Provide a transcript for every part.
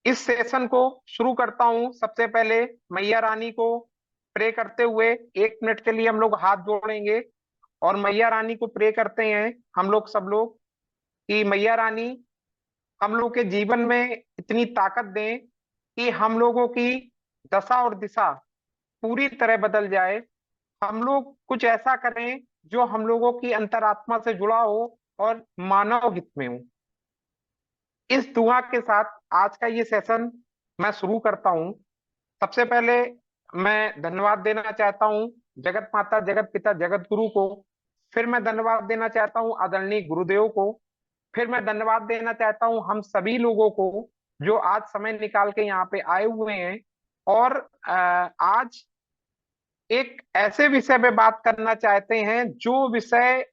इस सेशन को शुरू करता हूं। सबसे पहले मैया रानी को प्रे करते हुए 1 मिनट के लिए हम लोग हाथ जोड़ेंगे और मैया रानी को प्रे करते हैं हम लोग सब लोग कि मैया रानी हम लोग के जीवन में इतनी ताकत दें कि हम लोगों की दशा और दिशा पूरी तरह बदल जाए। हम लोग कुछ ऐसा करें जो हम लोगों की अंतरात्मा से जुड़ा हो और मानव हित में हो। इस दुआ के साथ आज का ये सेशन मैं शुरू करता हूँ। सबसे पहले मैं धन्यवाद देना चाहता हूँ जगत माता, जगत पिता, जगत गुरु को। फिर मैं धन्यवाद देना चाहता हूँ आदरणीय गुरुदेव को। फिर मैं धन्यवाद देना चाहता हूँ हम सभी लोगों को जो आज समय निकाल के यहाँ पे आए हुए हैं। और आज एक ऐसे विषय पे बात करना चाहते हैं जो विषय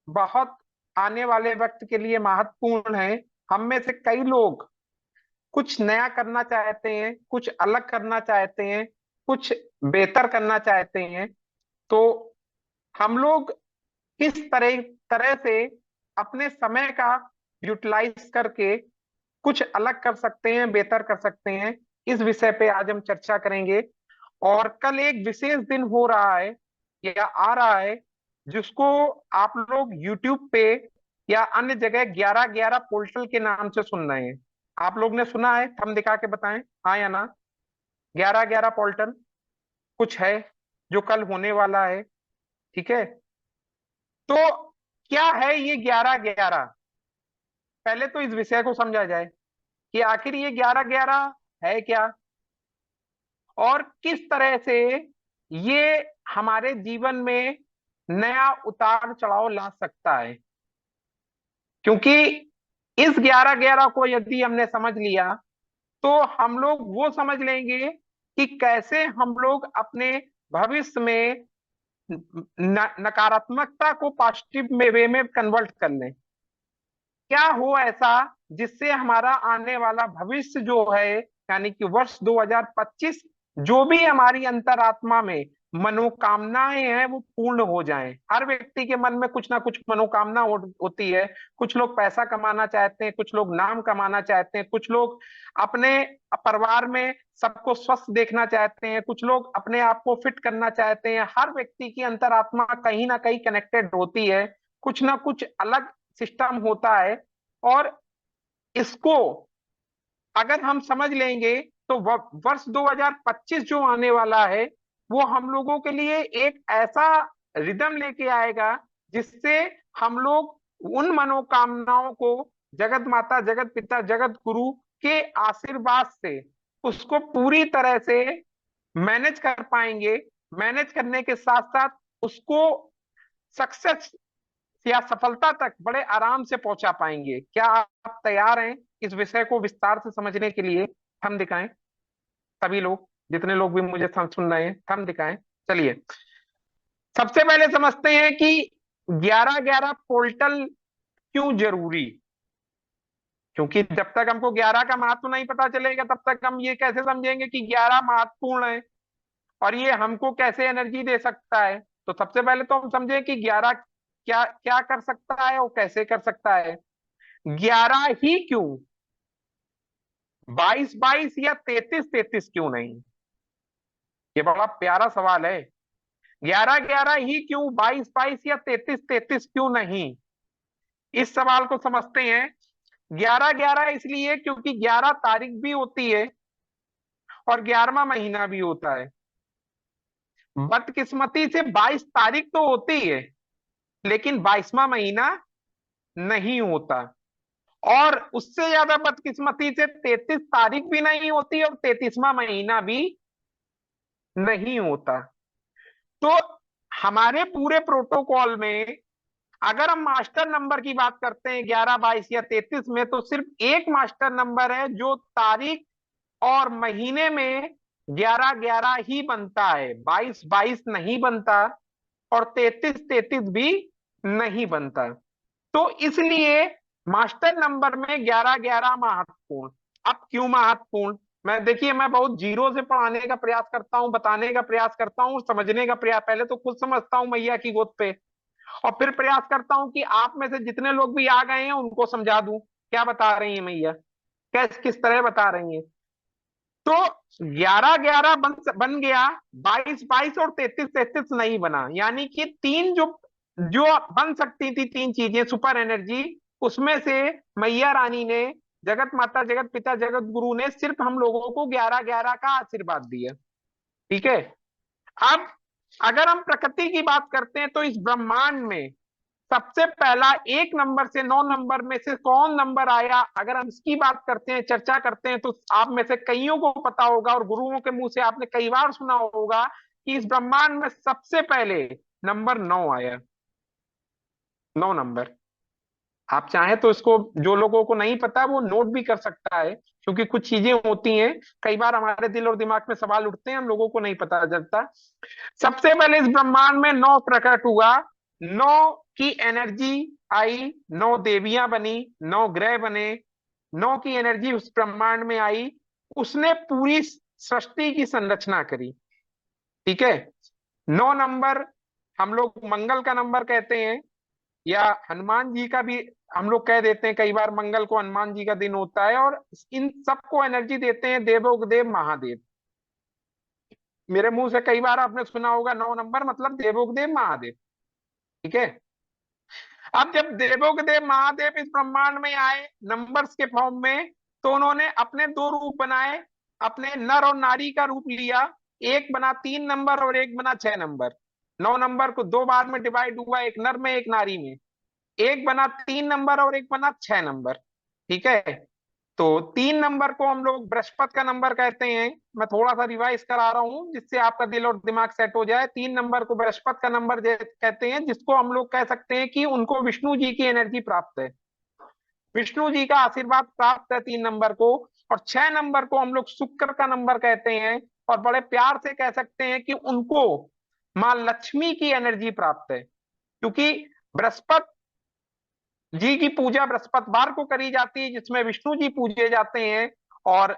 बहुत आने वाले वक्त के लिए महत्वपूर्ण है। हम में से कई लोग कुछ नया करना चाहते हैं, कुछ अलग करना चाहते हैं, कुछ बेहतर करना चाहते हैं। तो हम लोग किस तरह तरह से अपने समय का यूटिलाइज करके कुछ अलग कर सकते हैं, बेहतर कर सकते हैं, इस विषय पे आज हम चर्चा करेंगे। और कल एक विशेष दिन हो रहा है या आ रहा है जिसको आप लोग यूट्यूब पे या अन्य जगह 11-11 पोर्टल के नाम से सुन रहे हैं। आप लोग ने सुना है? हम दिखा के बताएं, हाँ या ना। 11-11 पोर्टल कुछ है जो कल होने वाला है, ठीक है। तो क्या है ये 11-11? पहले तो इस विषय को समझा जाए कि आखिर ये 11-11 है क्या और किस तरह से ये हमारे जीवन में नया उतार चढ़ाव ला सकता है। क्योंकि इस 11-11 को यदि हमने समझ लिया तो हम लोग वो समझ लेंगे कि कैसे हम लोग अपने भविष्य में नकारात्मकता को पॉजिटिव में वे में कन्वर्ट कर लें। क्या हो ऐसा जिससे हमारा आने वाला भविष्य जो है यानी कि वर्ष 2025 जो भी हमारी अंतरात्मा में मनोकामनाएं हैं वो पूर्ण हो जाएं। हर व्यक्ति के मन में कुछ ना कुछ मनोकामना होती है। कुछ लोग पैसा कमाना चाहते हैं, कुछ लोग नाम कमाना चाहते हैं, कुछ लोग अपने परिवार में सबको स्वस्थ देखना चाहते हैं, कुछ लोग अपने आप को फिट करना चाहते हैं। हर व्यक्ति की अंतरात्मा कहीं ना कहीं कनेक्टेड होती है, कुछ ना कुछ अलग सिस्टम होता है। और इसको अगर हम समझ लेंगे तो वर्ष 2025 जो आने वाला है वो हम लोगों के लिए एक ऐसा रिदम लेके आएगा जिससे हम लोग उन मनोकामनाओं को जगत माता, जगत पिता, जगत गुरु के आशीर्वाद से उसको पूरी तरह से मैनेज कर पाएंगे। मैनेज करने के साथ साथ उसको सक्सेस या सफलता तक बड़े आराम से पहुंचा पाएंगे। क्या आप तैयार हैं इस विषय को विस्तार से समझने के लिए? हम दिखाएं, सभी लोग जितने लोग भी मुझे सुन रहे हैं, हम दिखाएं। चलिए सबसे पहले समझते हैं कि 11-11 पोर्टल क्यों जरूरी। क्योंकि जब तक हमको 11 का महत्व नहीं पता चलेगा तब तक हम ये कैसे समझेंगे कि 11 महत्वपूर्ण है और ये हमको कैसे एनर्जी दे सकता है। तो सबसे पहले तो हम समझें कि 11 क्या क्या कर सकता है और कैसे कर सकता है। 11 ही क्यों, 22-22 या 33-33 क्यों नहीं? ये बड़ा प्यारा सवाल है। 11-11 ही क्यों, 22-22 या 33-33 क्यों नहीं? इस सवाल को समझते हैं। 11-11 इसलिए क्योंकि 11 तारीख भी होती है और 11वां महीना भी होता है। बदकिस्मती से 22 तारीख तो होती है लेकिन 22वां महीना नहीं होता। और उससे ज्यादा बदकिस्मती से 33 तारीख भी नहीं होती और 33वां महीना भी नहीं होता। तो हमारे पूरे प्रोटोकॉल में अगर हम मास्टर नंबर की बात करते हैं 11, 22 या 33 में तो सिर्फ एक मास्टर नंबर है जो तारीख और महीने में 11-11 ही बनता है, 22-22 नहीं बनता और 33-33 भी नहीं बनता। तो इसलिए मास्टर नंबर में 11-11 महत्वपूर्ण। अब क्यों महत्वपूर्ण? मैं देखिए मैं बहुत जीरो से पढ़ाने का प्रयास करता हूं, बताने का प्रयास करता हूं, समझने का प्रयास, पहले तो खुद समझता हूं मैया की गोद पे और फिर प्रयास करता हूं कि आप में से जितने लोग भी आ गए हैं उनको समझा दूं क्या बता रही है मैया, कैस किस तरह बता रही है। तो 11 11 बन गया, 22 22 और 33 33 नहीं बना। यानी कि तीन जो जो बन सकती थी, तीन चीजें सुपर एनर्जी, उसमें से मैया रानी ने, जगत माता जगत पिता जगत गुरु ने सिर्फ हम लोगों को 11 11 का आशीर्वाद दिया। ठीक है। अब अगर हम प्रकृति की बात करते हैं तो इस ब्रह्मांड में सबसे पहला 1 नंबर से 9 नंबर में से कौन नंबर आया, अगर हम इसकी बात करते हैं, चर्चा करते हैं, तो आप में से कईयों को पता होगा और गुरुओं के मुंह से आपने कई बार सुना होगा कि इस ब्रह्मांड में सबसे पहले नंबर 9 आया। 9 नंबर। आप चाहें तो इसको, जो लोगों को नहीं पता वो नोट भी कर सकता है, क्योंकि कुछ चीजें होती हैं, कई बार हमारे दिल और दिमाग में सवाल उठते हैं, हम लोगों को नहीं पता चलता। सबसे पहले इस ब्रह्मांड में 9 प्रकट हुआ, 9 की एनर्जी आई, 9 देवियां बनी, 9 ग्रह बने, 9 की एनर्जी उस ब्रह्मांड में आई, उसने पूरी सृष्टि की संरचना करी। ठीक है। 9 नंबर हम लोग मंगल का नंबर कहते हैं, या हनुमान जी का भी हम लोग कह देते हैं, कई बार मंगल को हनुमान जी का दिन होता है, और इन सबको एनर्जी देते हैं देवोगदेव महादेव। मेरे मुंह से कई बार आपने सुना होगा 9 नंबर मतलब देवोगदेव महादेव। ठीक है। अब जब देवोगदेव महादेव इस ब्रह्मांड में आए नंबर्स के फॉर्म में, तो उन्होंने अपने दो रूप बनाए, अपने नर और नारी का रूप लिया। एक बना 3 नंबर और एक बना 6 नंबर। 9 नंबर को दो बार में डिवाइड हुआ, एक नर में एक नारी में। एक बना 3 नंबर और एक बना 6 नंबर। ठीक है। तो 3 नंबर को हम लोग बृहस्पति का नंबर कहते हैं। मैं थोड़ा सा रिवाइज करा रहा हूं जिससे आपका दिल और दिमाग सेट हो जाए। 3 नंबर को बृहस्पति का नंबर कहते हैं, जिसको हम लोग कह सकते हैं कि उनको विष्णु जी की एनर्जी प्राप्त है, विष्णु जी का आशीर्वाद प्राप्त है 3 नंबर को। और 6 नंबर को हम लोग शुक्र का नंबर कहते हैं, और बड़े प्यार से कह सकते हैं कि उनको माँ लक्ष्मी की एनर्जी प्राप्त है, क्योंकि बृहस्पति जी की पूजा बृहस्पतिवार को करी जाती है, जिसमें विष्णु जी पूजे जाते हैं। और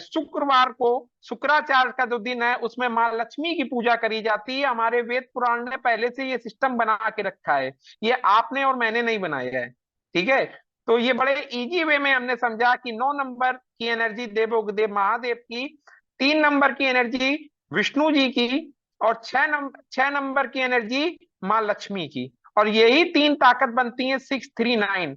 शुक्रवार को, शुक्राचार्य का जो दिन है, उसमें माँ लक्ष्मी की पूजा करी जाती है। हमारे वेद पुराण ने पहले से ये सिस्टम बना के रखा है, ये आपने और मैंने नहीं बनाया है। ठीक है। तो ये बड़े इजी वे में हमने समझा कि 9 नंबर की एनर्जी देवोगदेव महादेव की, 3 नंबर की एनर्जी विष्णु जी की, और 6 नंबर की एनर्जी माँ लक्ष्मी की। और यही तीन ताकत बनती है 639,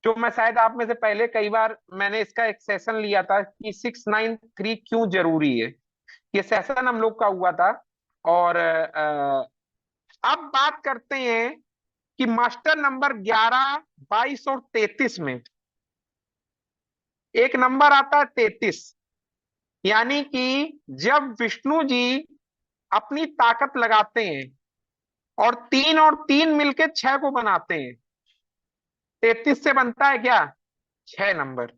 जो मैं शायद आप में से पहले कई बार मैंने इसका एक सेशन लिया था कि 693 क्यों जरूरी है। ये सेशन हम लोग का हुआ था। और अब बात करते हैं कि मास्टर नंबर 11 22 और 33 में एक नंबर आता है 33। यानी कि जब विष्णु जी अपनी ताकत लगाते हैं और तीन मिलके 6 को बनाते हैं, 33 से बनता है क्या, 6 नंबर।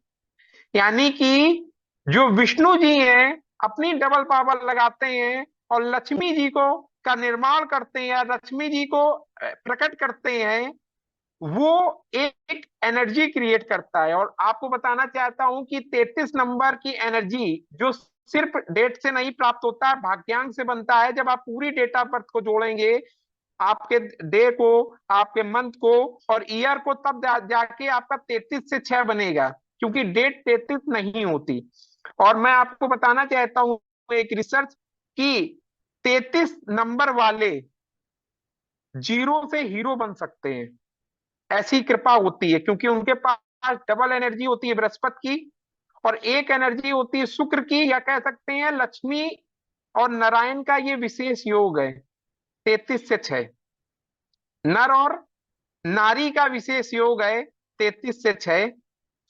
यानी कि जो विष्णु जी हैं अपनी डबल पावर लगाते हैं और लक्ष्मी जी को का निर्माण करते हैं, या लक्ष्मी जी को प्रकट करते हैं, वो एक एनर्जी क्रिएट करता है। और आपको बताना चाहता हूं कि 33 नंबर की एनर्जी जो सिर्फ डेट से नहीं प्राप्त होता है, भाग्यांक से बनता है। जब आप पूरी डेट ऑफ बर्थ को जोड़ेंगे, आपके डे को, आपके मंथ को और ईयर को, तब जाके आपका 33 से 6 बनेगा, क्योंकि डेट 33 नहीं होती। और मैं आपको बताना चाहता हूं एक रिसर्च कि 33 नंबर वाले जीरो से हीरो बन सकते हैं, ऐसी कृपा होती है, क्योंकि उनके पास डबल एनर्जी होती है बृहस्पति की, और एक एनर्जी होती है शुक्र की, या कह सकते हैं लक्ष्मी और नारायण का ये विशेष योग है 33 से 6। नर और नारी का विशेष योग है 33 से 6।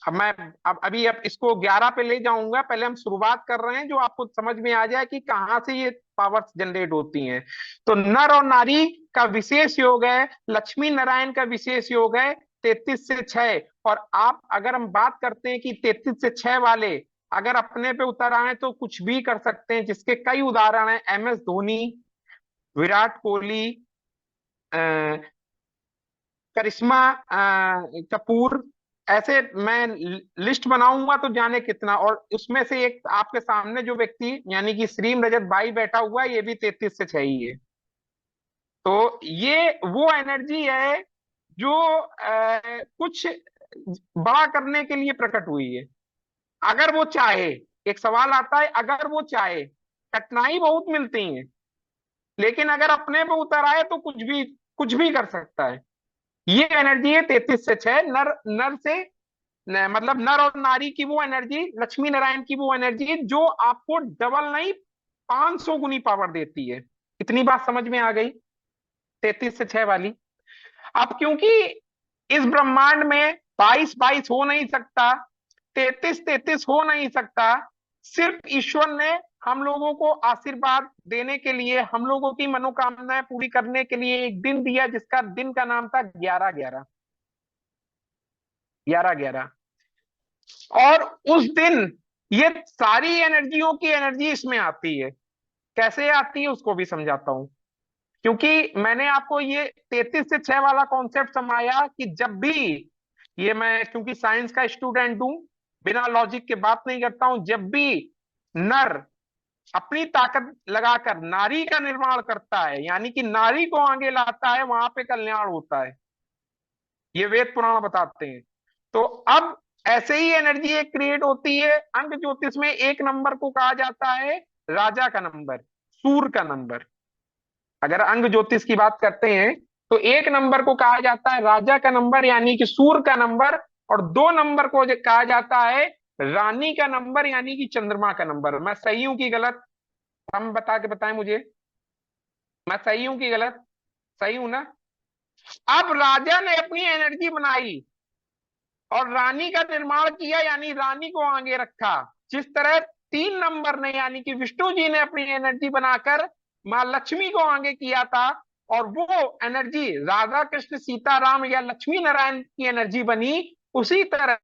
अब मैं अब इसको 11 पे ले जाऊंगा, पहले हम शुरुआत कर रहे हैं जो आपको समझ में आ जाए कि कहाँ से ये पावर्स जनरेट होती हैं। तो नर और नारी का विशेष योग है, लक्ष्मी नारायण का विशेष योग है 33 से 6। और आप अगर हम बात करते हैं कि 33 से 6 वाले अगर अपने पे उतर आए तो कुछ भी कर सकते हैं, जिसके कई उदाहरण हैं। MS धोनी, विराट कोहली, करिश्मा कपूर, ऐसे मैं लिस्ट बनाऊंगा तो जाने कितना। और उसमें से एक आपके सामने जो व्यक्ति यानी कि श्रीम रजत भाई बैठा हुआ है, ये भी 33 से 6 ही है। तो ये वो एनर्जी है जो कुछ बड़ा करने के लिए प्रकट हुई है, अगर वो चाहे। एक सवाल आता है, अगर वो चाहे, कठिनाई बहुत मिलती है, लेकिन अगर अपने पे उतर आए तो कुछ भी कर सकता है। ये एनर्जी है 33 से 6, नर नर से मतलब नर और नारी की वो एनर्जी, लक्ष्मी नारायण की वो एनर्जी जो आपको डबल नहीं 500 गुनी पावर देती है। इतनी बात समझ में आ गई 33 से 6 वाली। अब क्योंकि इस ब्रह्मांड में 22 22 हो नहीं सकता, 33 33 हो नहीं सकता, सिर्फ ईश्वर ने हम लोगों को आशीर्वाद देने के लिए, हम लोगों की मनोकामनाएं पूरी करने के लिए एक दिन दिया, जिसका दिन का नाम था 11/11, 11/11। और उस दिन ये सारी एनर्जियों की एनर्जी इसमें आती है। कैसे आती है उसको भी समझाता हूं। क्योंकि मैंने आपको ये 33 से 6 वाला कॉन्सेप्ट समझाया कि जब भी ये, मैं क्योंकि साइंस का स्टूडेंट हूं, बिना लॉजिक के बात नहीं करता हूं, जब भी नर अपनी ताकत लगाकर नारी का निर्माण करता है, यानी कि नारी को आगे लाता है, वहां पे कल्याण होता है। ये वेद पुराण बताते हैं। तो अब ऐसे ही एनर्जी एक क्रिएट होती है। अंक ज्योतिष में एक नंबर को कहा जाता है राजा का नंबर, सूर्य का नंबर। अगर अंग ज्योतिष की बात करते हैं तो एक नंबर को कहा जाता है राजा का नंबर, यानी कि सूर्य का नंबर। और 2 नंबर को कहा जाता है रानी का नंबर, यानी कि चंद्रमा का नंबर। मैं सही हूं कि गलत? हम बता के बताएं मुझे, मैं सही हूं कि गलत? सही हूं ना? अब राजा ने अपनी एनर्जी बनाई और रानी का निर्माण किया, यानी रानी को आगे रखा। जिस तरह 3 नंबर ने, यानी कि विष्णु जी ने अपनी एनर्जी बनाकर मां लक्ष्मी को आगे किया था, और वो एनर्जी राधा कृष्ण सीताराम या लक्ष्मी नारायण की एनर्जी बनी। उसी तरह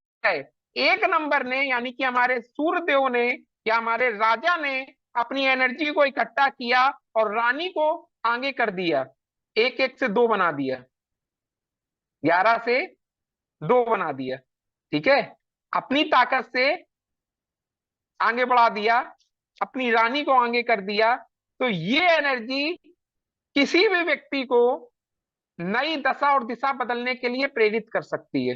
1 नंबर ने, यानी कि हमारे सूर्य देव ने या हमारे राजा ने अपनी एनर्जी को इकट्ठा किया और रानी को आगे कर दिया, 1 1 से 2 बना दिया, 11 से 2 बना दिया। ठीक है, अपनी ताकत से आगे बढ़ा दिया, अपनी रानी को आगे कर दिया। तो ये एनर्जी किसी भी व्यक्ति को नई दशा और दिशा बदलने के लिए प्रेरित कर सकती है।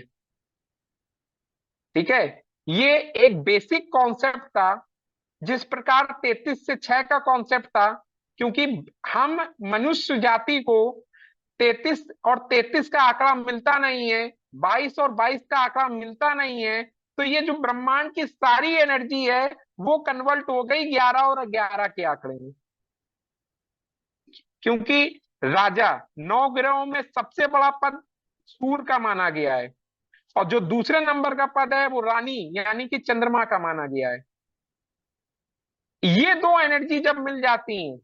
ठीक है, ये एक बेसिक कॉन्सेप्ट था। जिस प्रकार 33 से 6 का कॉन्सेप्ट था, क्योंकि हम मनुष्य जाति को 33 और 33 का आंकड़ा मिलता नहीं है, 22 और 22 का आंकड़ा मिलता नहीं है, तो ये जो ब्रह्मांड की सारी एनर्जी है वो कन्वर्ट हो गई 11 और 11 के आंकड़े में। क्योंकि राजा 9 ग्रहों में सबसे बड़ा पद सूर्य का माना गया है, और जो दूसरे नंबर का पद है वो रानी यानी कि चंद्रमा का माना गया है। ये दो एनर्जी जब मिल जाती हैं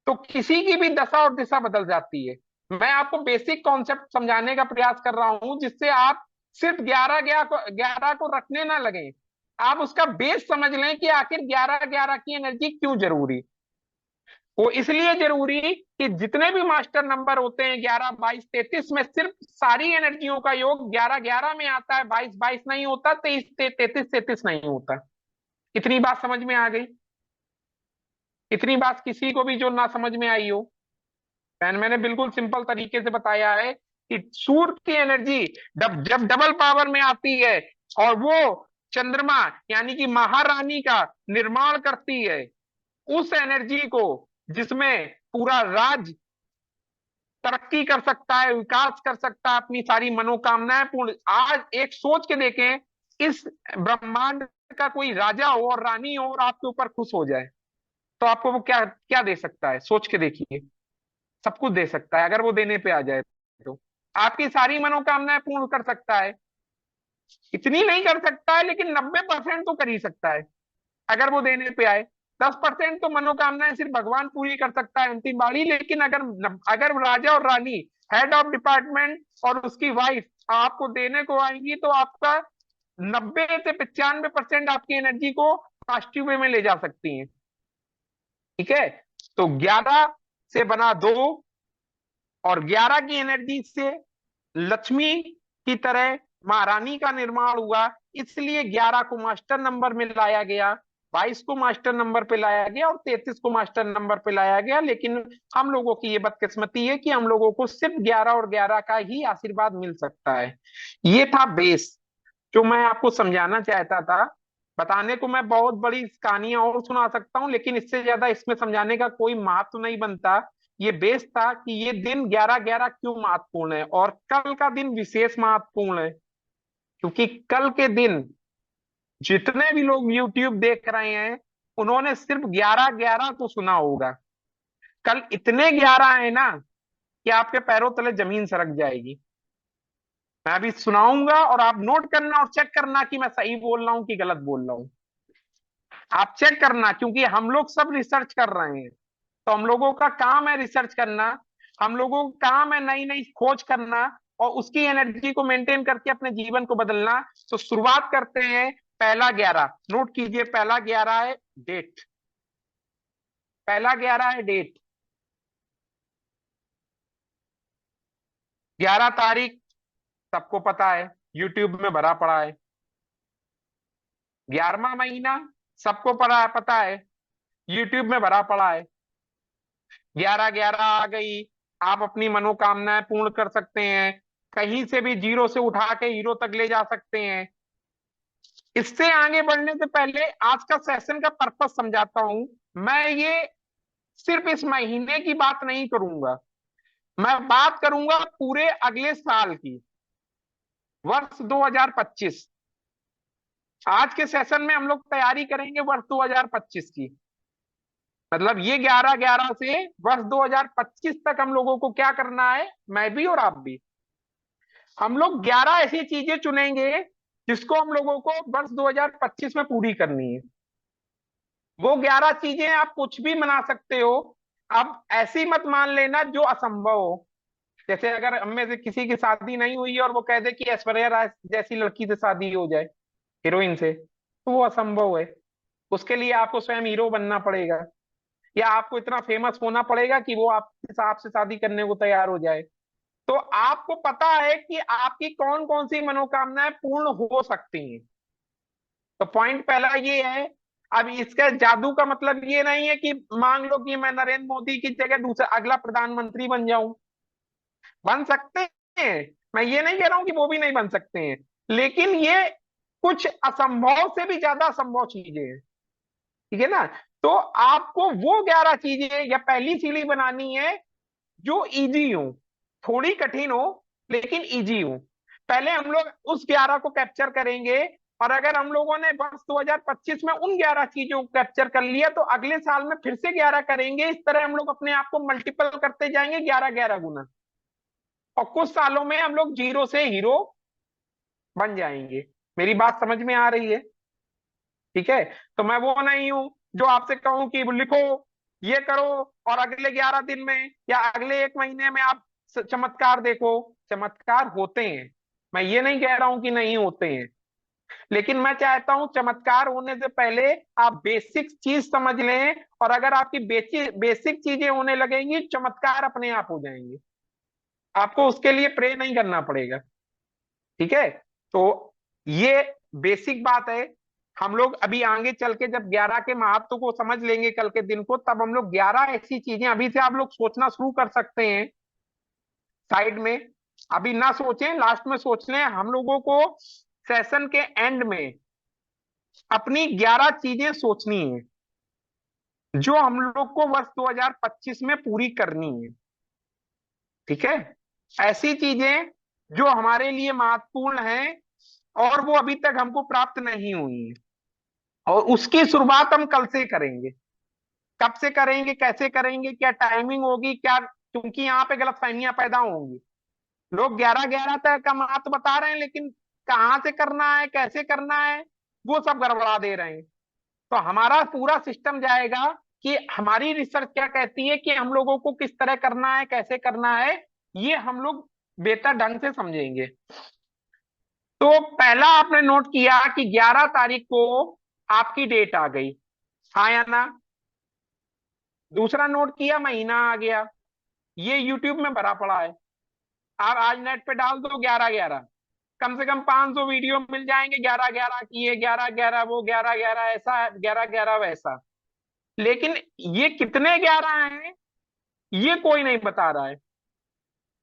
तो किसी की भी दशा और दिशा बदल जाती है। मैं आपको बेसिक कॉन्सेप्ट समझाने का प्रयास कर रहा हूं, जिससे आप सिर्फ 11 11 को रखने ना लगे, आप उसका बेस समझ लें कि आखिर 11 11 की एनर्जी क्यों जरूरी। वो इसलिए जरूरी कि जितने भी मास्टर नंबर होते हैं 11 22 33 में, सिर्फ सारी एनर्जियों का योग 11 11 में आता है, 22 22 नहीं होता, 33 33 नहीं होता। इतनी बात समझ में आ गई? इतनी बात किसी को भी जो ना समझ में आई हो, मैंने बिल्कुल सिंपल तरीके से बताया है कि सूर्य की एनर्जी जब डबल पावर में आती है और वो चंद्रमा यानी कि महारानी का निर्माण करती है, उस एनर्जी को, जिसमें पूरा राज तरक्की कर सकता है, विकास कर सकता है, अपनी सारी मनोकामनाएं पूर्ण। आज एक सोच के देखें, इस ब्रह्मांड का कोई राजा हो और रानी हो और आपके ऊपर खुश हो जाए, तो आपको वो क्या क्या दे सकता है? सोच के देखिए। सब कुछ दे सकता है अगर वो देने पे आ जाए तो। आपकी सारी मनोकामनाएं पूर्ण कर सकता है, इतनी नहीं कर सकता है लेकिन 90% तो कर ही सकता है अगर वो देने पे आए। 10% तो मनोकामनाएं सिर्फ भगवान पूरी कर सकता है अंतिम बारी। लेकिन अगर अगर राजा और रानी, हेड ऑफ डिपार्टमेंट और उसकी वाइफ आपको देने को आएंगी, तो आपका 90 से 95% आपकी एनर्जी को पॉजिटिव वे में ले जा सकती हैं। ठीक है, तो 11 से बना 2, और 11 की एनर्जी से लक्ष्मी की तरह महारानी का निर्माण हुआ। इसलिए 11 को मास्टर नंबर में लाया गया, 22 को मास्टर नंबर पे लाया गया और 33 को मास्टर नंबर पे लाया गया। लेकिन हम लोगों की ये बदकिस्मती है कि हम लोगों को सिर्फ 11 और 11 का ही आशीर्वाद मिल सकता है। ये था बेस जो मैं आपको समझाना चाहता था। बताने को मैं बहुत बड़ी कहानियां और सुना सकता हूँ, लेकिन इससे ज्यादा इसमें समझाने का कोई महत्व नहीं बनता। ये बेस था कि ये दिन 11/11 क्यों महत्वपूर्ण है, और कल का दिन विशेष महत्वपूर्ण है, क्योंकि कल के दिन जितने भी लोग यूट्यूब देख रहे हैं उन्होंने सिर्फ 11/11 को सुना होगा। कल इतने 11 है ना कि आपके पैरों तले जमीन सरक जाएगी। मैं अभी सुनाऊंगा और आप नोट करना और चेक करना कि मैं सही बोल रहा हूं कि गलत बोल रहा हूं। आप चेक करना, क्योंकि हम लोग सब रिसर्च कर रहे हैं, तो हम लोगों का काम है रिसर्च करना। हम लोगों का काम है नई नई खोज करना, और उसकी एनर्जी को मेंटेन करके अपने जीवन को बदलना। तो शुरुआत करते हैं। पहला 11 नोट कीजिए, पहला 11 है डेट। पहला 11 है डेट। 11 तारीख सबको पता है, यूट्यूब में भरा पड़ा है। 11वां महीना सबको पता है, यूट्यूब में भरा पड़ा है। 11/11 आ गई, आप अपनी मनोकामनाएं पूर्ण कर सकते हैं। कहीं से भी जीरो से उठा के हीरो तक ले जा सकते हैं। इससे आगे बढ़ने से पहले आज का सेशन का पर्पस समझाता हूं। मैं ये सिर्फ इस महीने की बात नहीं करूंगा, मैं बात करूंगा पूरे अगले साल की, वर्ष 2025। आज के सेशन में हम लोग तैयारी करेंगे वर्ष 2025 की। मतलब ये 11/11 से वर्ष 2025 तक हम लोगों को क्या करना है, मैं भी और आप भी। हम लोग 11 ऐसी चीजें चुनेंगे जिसको हम लोगों को वर्ष 2025 में पूरी करनी है। वो 11 चीजें आप कुछ भी बना सकते हो। अब ऐसी मत मान लेना जो असंभव हो। जैसे अगर हम में से किसी की शादी नहीं हुई है और वो कह दे कि ऐश्वर्या राय जैसी लड़की से शादी हो जाए, हीरोइन से, तो वो असंभव है। उसके लिए आपको स्वयं हीरो बनना पड़ेगा, या आपको इतना फेमस होना पड़ेगा कि वो आपसे शादी करने को तैयार हो जाए। तो आपको पता है कि आपकी कौन कौन सी मनोकामनाएं पूर्ण हो सकती हैं। तो पॉइंट पहला ये है। अब इसका जादू का मतलब ये नहीं है कि मांग लो कि मैं नरेंद्र मोदी की जगह दूसरा अगला प्रधानमंत्री बन जाऊं। बन सकते हैं, मैं ये नहीं कह रहा हूं कि वो भी नहीं बन सकते हैं, लेकिन ये कुछ असंभव से भी ज्यादा असंभव चीजें हैं। ठीक है ना। तो आपको वो 11 चीजें या पहली सीढ़ी बनानी है जो इजी हो, थोड़ी कठिन हो लेकिन इजी हो। पहले हम लोग उस 11 को कैप्चर करेंगे, और अगर हम लोगों ने वर्ष 2025 में उन 11 चीजों को कैप्चर कर लिया तो अगले साल में फिर से 11 करेंगे। इस तरह हम लोग अपने आप को मल्टीपल करते जाएंगे 11/11 गुना, और कुछ सालों में हम लोग जीरो से हीरो बन जाएंगे। मेरी बात समझ में आ रही है? ठीक है। तो मैं वो नहीं हूं जो आपसे कहूं कि लिखो, ये करो, और अगले 11 दिन में या अगले एक महीने में आप चमत्कार देखो। चमत्कार होते हैं, मैं ये नहीं कह रहा हूं कि नहीं होते हैं, लेकिन मैं चाहता हूं चमत्कार होने से पहले आप बेसिक चीज समझ लें, और अगर आपकी बेसिक चीजें होने लगेंगी चमत्कार अपने आप हो जाएंगे। आपको उसके लिए प्रे नहीं करना पड़ेगा। ठीक है। तो ये बेसिक बात है। हम लोग अभी आगे चल के जब 11 के महत्व को समझ लेंगे कल के दिन को, तब हम लोग 11 ऐसी चीजें अभी से आप लोग सोचना शुरू कर सकते हैं साइड में। अभी ना सोचें, लास्ट में सोच लें। हम लोगों को सेशन के एंड में अपनी 11 चीजें सोचनी है जो हम लोग को वर्ष 2025 में पूरी करनी है। ठीक है। ऐसी चीजें जो हमारे लिए महत्वपूर्ण हैं और वो अभी तक हमको प्राप्त नहीं हुई है, और उसकी शुरुआत हम कल से करेंगे। कब से करेंगे, कैसे करेंगे, क्या टाइमिंग होगी, क्या, क्योंकि यहाँ पे गलतफहमियां पैदा होंगी। लोग 11/11 तक का महत्व बता रहे हैं, लेकिन कहाँ से करना है, कैसे करना है, वो सब गड़बड़ा दे रहे हैं। तो हमारा पूरा सिस्टम जाएगा कि हमारी रिसर्च क्या कहती है कि हम लोगों को किस तरह करना है, कैसे करना है, ये हम लोग बेहतर ढंग से समझेंगे। तो पहला आपने नोट किया कि 11 तारीख को आपकी डेट आ गई, हाँ या ना। दूसरा नोट किया, महीना आ गया, ये यूट्यूब में भरा पड़ा है। आप आज नेट पे डाल दो 11/11, कम से कम 500 वीडियो मिल जाएंगे 11/11 की, ये 11/11 वो 11/11 ऐसा 11/11 वैसा। लेकिन ये कितने 11 हैं ये कोई नहीं बता रहा है।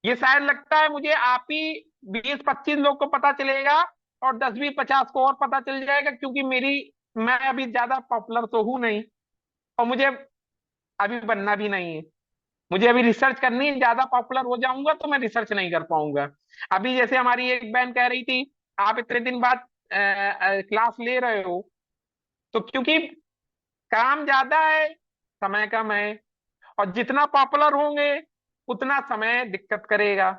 ये शायद लगता है मुझे आप ही 20-25 लोग को पता चलेगा, और 10-20-50 को और पता चल जाएगा, क्योंकि मेरी मैं अभी ज्यादा पॉपुलर तो हूं नहीं, और मुझे अभी बनना भी नहीं है। मुझे अभी रिसर्च करनी है, ज्यादा पॉपुलर हो जाऊंगा तो मैं रिसर्च नहीं कर पाऊंगा। अभी जैसे हमारी एक बहन कह रही थी, आप इतने दिन बाद क्लास ले रहे हो, तो क्योंकि काम ज्यादा है, समय कम है, और जितना पॉपुलर होंगे उतना समय दिक्कत करेगा।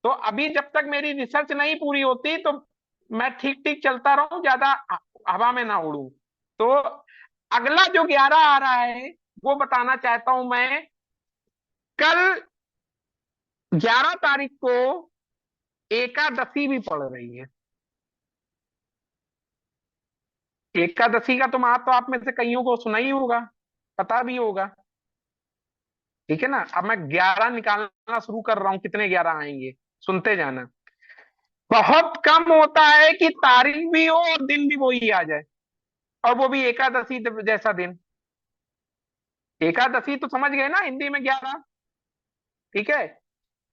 तो अभी जब तक मेरी रिसर्च नहीं पूरी होती, तो मैं ठीक ठीक चलता रहूं, ज्यादा हवा में ना उड़ूं। तो अगला जो 11 आ रहा है वो बताना चाहता हूं मैं। कल 11 तारीख को एकादशी भी पड़ रही है। एकादशी का तो महत्व आप में से कईयों को सुना ही होगा, पता भी होगा। ठीक है ना। अब मैं 11 निकालना शुरू कर रहा हूं, कितने 11 आएंगे सुनते जाना। बहुत कम होता है कि तारीख भी हो और दिन भी वही आ जाए, और वो भी एकादशी जैसा दिन। एकादशी तो समझ गए ना, हिंदी में 11। ठीक है।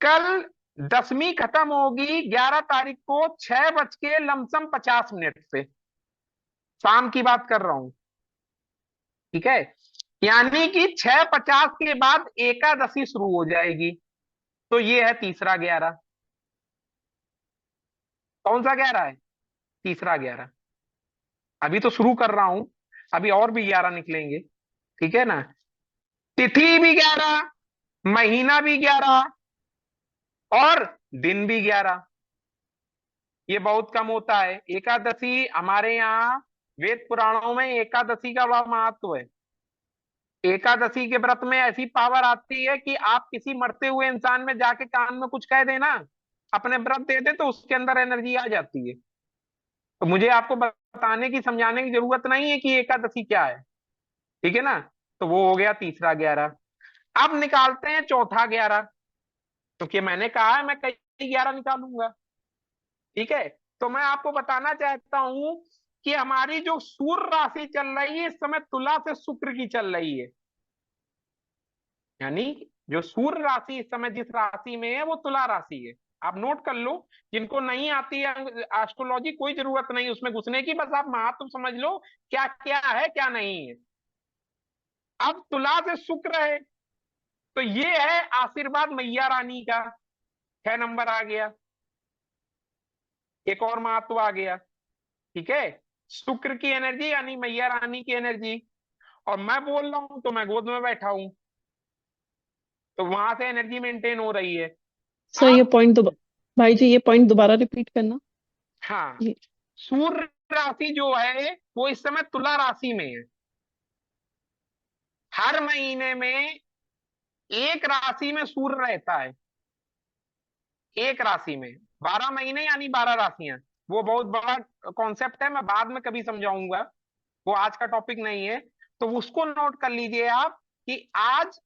कल दसवीं खत्म होगी 11 तारीख को 6 बज के लमसम 50 मिनट पे, शाम की बात कर रहा हूं। ठीक है। यानी कि 6:50 के बाद एकादशी शुरू हो जाएगी। तो ये है तीसरा 11। कौन सा 11 है? तीसरा 11। अभी तो शुरू कर रहा हूं, अभी और भी 11 निकलेंगे। ठीक है ना। तिथि भी 11, महीना भी 11, और दिन भी 11। ये बहुत कम होता है। एकादशी हमारे यहाँ वेद पुराणों में एकादशी का बड़ा महत्व है। एकादशी के व्रत में ऐसी पावर आती है कि आप किसी मरते हुए इंसान में जाके कान में कुछ कह देना, अपने व्रत दे दे, तो उसके अंदर एनर्जी आ जाती है। तो मुझे आपको बताने की समझाने की जरूरत नहीं है कि एकादशी क्या है। ठीक है ना। तो वो हो गया तीसरा 11। अब निकालते हैं चौथा 11, क्योंकि मैंने कहा है मैं कई 11 निकालूंगा। ठीक है। तो मैं आपको बताना चाहता हूं कि हमारी जो सूर्य राशि चल रही है इस समय तुला से शुक्र की चल रही है। यानी जो सूर्य राशि इस समय जिस राशि में है वो तुला राशि है। आप नोट कर लो। जिनको नहीं आती है एस्ट्रोलॉजी, कोई जरूरत नहीं उसमें घुसने की, बस आप महत्व समझ लो क्या क्या है क्या नहीं है। अब तुला से शुक्र है, तो ये है आशीर्वाद मैया रानी का। 6 नंबर आ गया। एक और महत्व आ गया। ठीक है। शुक्र की एनर्जी यानी मैया रानी की एनर्जी। और मैं बोल रहा हूं तो मैं गोद में बैठा हूं, तो वहां से एनर्जी मेंटेन हो रही है। सर ये अब पॉइंट भाई जी ये पॉइंट दोबारा रिपीट करना। हाँ, ये सूर्य राशि जो है वो इस समय तुला राशि में है। हर महीने में एक राशि में सूर्य रहता है। एक राशि में 12 महीने यानी 12 राशियां। वो बहुत बड़ा कॉन्सेप्ट है, मैं बाद में कभी समझाऊंगा, वो आज का टॉपिक नहीं है। तो उसको नोट कर लीजिए आप कि आज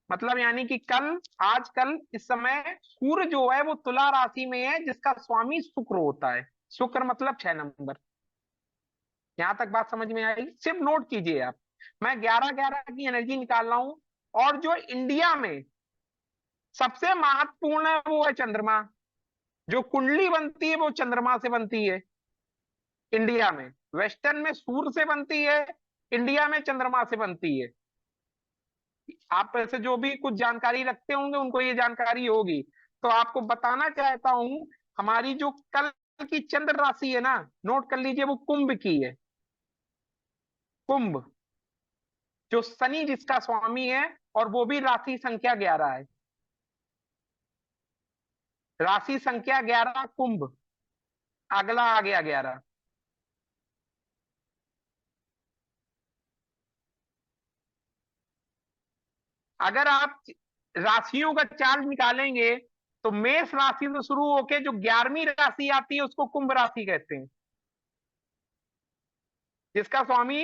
मतलब यानी कि कल, आज कल इस समय सूर्य जो है वो तुला राशि में है, जिसका स्वामी शुक्र होता है। शुक्र मतलब 6 नंबर। यहां तक बात समझ में आई? सिर्फ नोट कीजिए आप। मैं 11-11 की एनर्जी निकाल रहा हूं। और जो इंडिया में सबसे महत्वपूर्ण है वो है चंद्रमा। जो कुंडली बनती है वो चंद्रमा से बनती है। इंडिया में वेस्टर्न में सूर्य से बनती है, इंडिया में चंद्रमा से बनती है। आप ऐसे जो भी कुछ जानकारी रखते होंगे उनको ये जानकारी होगी। तो आपको बताना चाहता हूं, हमारी जो कल की चंद्र राशि है ना, नोट कर लीजिए, वो कुंभ की है। कुंभ, जो शनि जिसका स्वामी है, और वो भी राशि संख्या 11 है। राशि संख्या 11 कुंभ। अगला आ गया 11। अगर आप राशियों का चार्ट निकालेंगे, तो मेष राशि से शुरू होके जो 11वीं राशि आती है उसको कुंभ राशि कहते हैं, जिसका स्वामी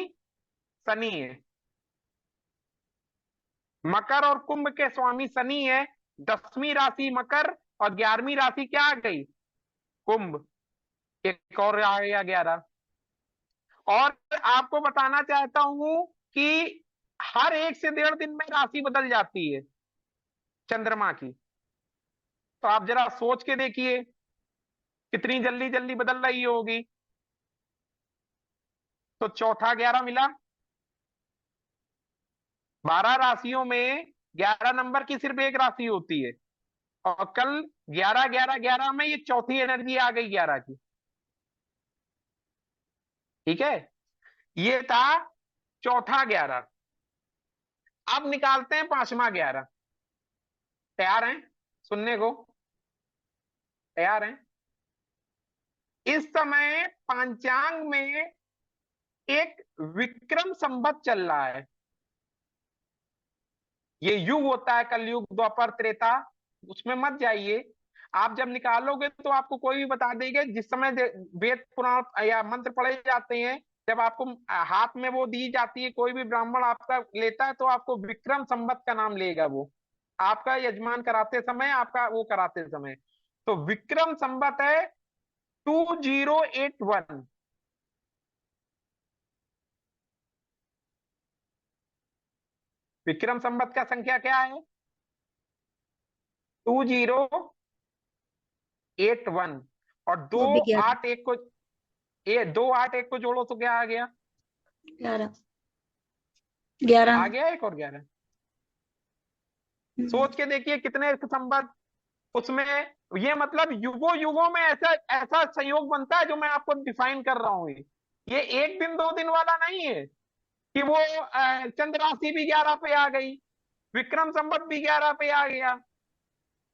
शनि है। मकर और कुंभ के स्वामी शनि है। 10वीं राशि मकर, और 11वीं राशि क्या आ गई? कुंभ। एक और आ गया 11। और आपको बताना चाहता हूं कि हर 1 से 1.5 दिन में राशि बदल जाती है चंद्रमा की। तो आप जरा सोच के देखिए कितनी जल्दी जल्दी बदल रही होगी। तो चौथा 11 मिला। 12 राशियों में 11 नंबर की सिर्फ एक राशि होती है, और कल 11 11 11 में ये चौथी एनर्जी आ गई 11 की। ठीक है, ये था चौथा 11। अब निकालते हैं पांचवा 11। तैयार हैं सुनने को? तैयार हैं? इस समय पंचांग में एक विक्रम संवत चल रहा है। ये युग होता है, कलयुग, द्वापर, त्रेता, उसमें मत जाइए। आप जब निकालोगे तो आपको कोई भी बता देगा। जिस समय वेद पुराण या मंत्र पढ़े जाते हैं, जब आपको हाथ में वो दी जाती है, कोई भी ब्राह्मण आपका लेता है, तो आपको विक्रम संवत का नाम लेगा वो, आपका यजमान कराते समय, आपका वो कराते समय। तो विक्रम संवत है 2081। विक्रम संवत का संख्या क्या है? 2081। और दो वो भी 11। आठ एक को, ये 2 8 1 को जोड़ो तो क्या आ गया? 11। 11। आ गया एक और 11। सोच के देखिए कितने संबंध उसमें। ये मतलब युगों युगों में ऐसा ऐसा संयोग बनता है जो मैं आपको डिफाइन कर रहा हूं। ये एक दिन दो दिन वाला नहीं है कि वो चंद्र राशि भी 11 पे आ गई, विक्रम संवत भी 11 पे आ गया,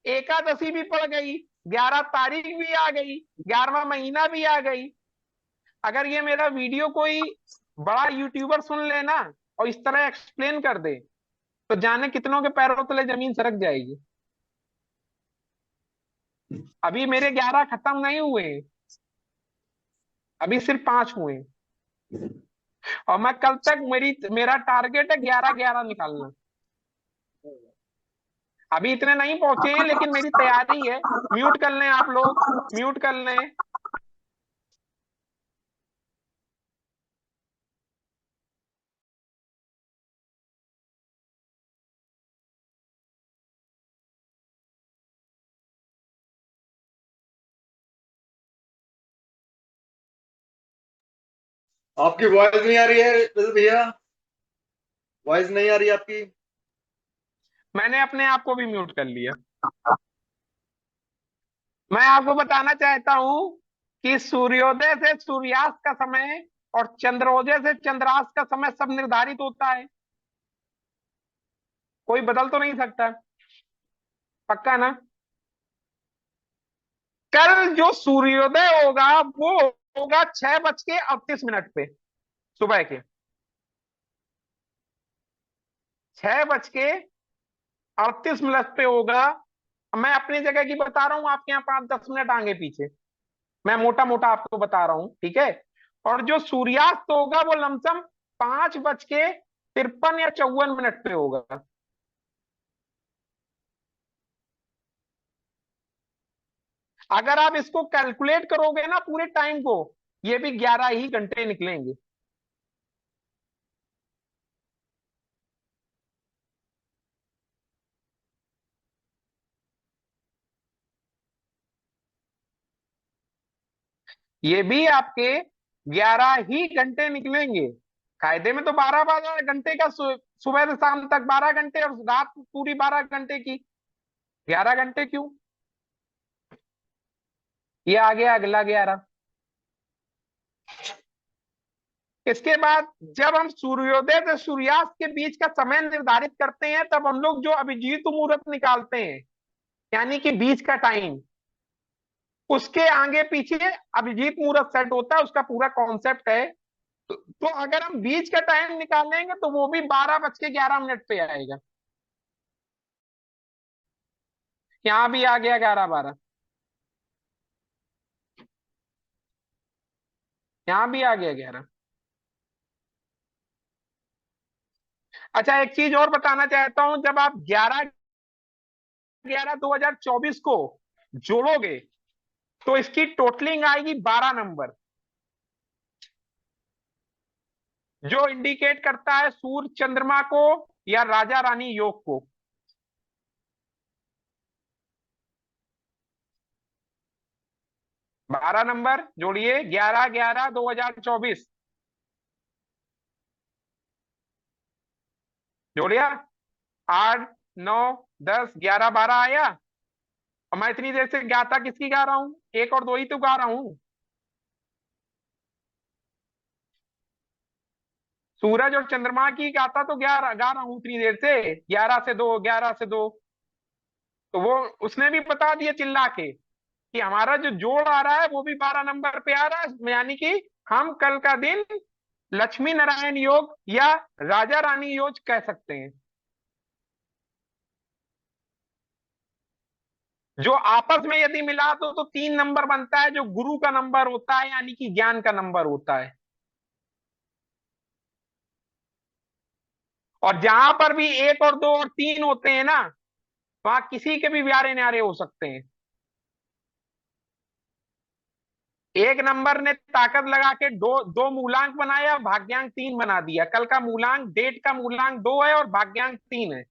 एकादशी भी पड़ गई, 11 तारीख भी आ गई, 11वां महीना भी आ गई। अगर ये मेरा वीडियो कोई बड़ा यूट्यूबर सुन लेना और इस तरह एक्सप्लेन कर दे, तो जाने कितनों के पैरों तले जमीन सरक जाएगी। अभी मेरे 11 खत्म नहीं हुए, अभी सिर्फ 5 हुए। और मैं कल तक, मेरा टारगेट है 11 11 निकालना। अभी इतने नहीं पहुंचे हैं, लेकिन मेरी तैयारी है। म्यूट कर लें आप लोग, म्यूट कर लें। आपकी वॉइस नहीं आ रही है रजत भैया, वॉइस नहीं आ रही आपकी। मैंने अपने आप को भी म्यूट कर लिया। मैं आपको बताना चाहता हूं कि सूर्योदय से सूर्यास्त का समय और चंद्रोदय से चंद्रास्त का समय सब निर्धारित होता है, कोई बदल तो नहीं सकता। पक्का ना? कल जो सूर्योदय होगा वो होगा 6:38 पे सुबह के, 6:38 पे होगा। मैं अपनी जगह की बता रहा हूं, आपके यहाँ 5 10 मिनट आगे पीछे, मैं मोटा मोटा आपको बता रहा हूं, ठीक है। और जो सूर्यास्त होगा वो लमसम 5:53 या 54 पे होगा। अगर आप इसको कैलकुलेट करोगे ना पूरे टाइम को, ये भी 11 ही घंटे निकलेंगे। ये भी आपके 11 ही घंटे निकलेंगे। कायदे में तो 12 12 घंटे का, सुबह से शाम तक 12 घंटे, और रात पूरी 12 घंटे की। 11 घंटे क्यों? ये आ गया अगला 11। इसके बाद जब हम सूर्योदय से सूर्यास्त के बीच का समय निर्धारित करते हैं, तब हम लोग जो अभिजीत मुहूर्त निकालते हैं, यानी कि बीच का टाइम, उसके आगे पीछे अभिजीत मुहूर्त सेट होता है, उसका पूरा कॉन्सेप्ट है। तो अगर हम बीच का टाइम निकालेंगे तो वो भी 12:11 पे आएगा। यहां भी आ गया 11 12, यहां भी आ गया 11। अच्छा, एक चीज और बताना चाहता हूं, जब आप 11/11/2024 को जोड़ोगे तो इसकी टोटलिंग आएगी 12 नंबर, जो इंडिकेट करता है सूर्य चंद्रमा को या राजा रानी योग को। 12 नंबर जोड़िए, 11/11/2024। जोड़ लिया? 8, 9, 10, 11, 12 आया। और मैं इतनी देर से गाता किसकी गा रहा हूं? एक और दो ही तो गा रहा हूं। सूरज और चंद्रमा की गाता तो गा रहा हूं इतनी देर से, 11 से 2, 11 से 2। तो वो उसने भी बता दिया चिल्ला के कि हमारा जो जोड़ आ रहा है वो भी 12 नंबर पे आ रहा है, यानी कि हम कल का दिन लक्ष्मी नारायण योग या राजा रानी योग कह सकते हैं। जो आपस में यदि मिला तो 3 नंबर बनता है, जो गुरु का नंबर होता है, यानी कि ज्ञान का नंबर होता है। और जहां पर भी 1 और 2 और 3 होते हैं ना, वहां किसी के भी प्यारे न्यारे हो सकते हैं। एक नंबर ने ताकत लगा के दो दो मूलांक बनाया, भाग्यांक 3 बना दिया। कल का मूलांक, डेट का मूलांक 2 है और भाग्यांक 3 है।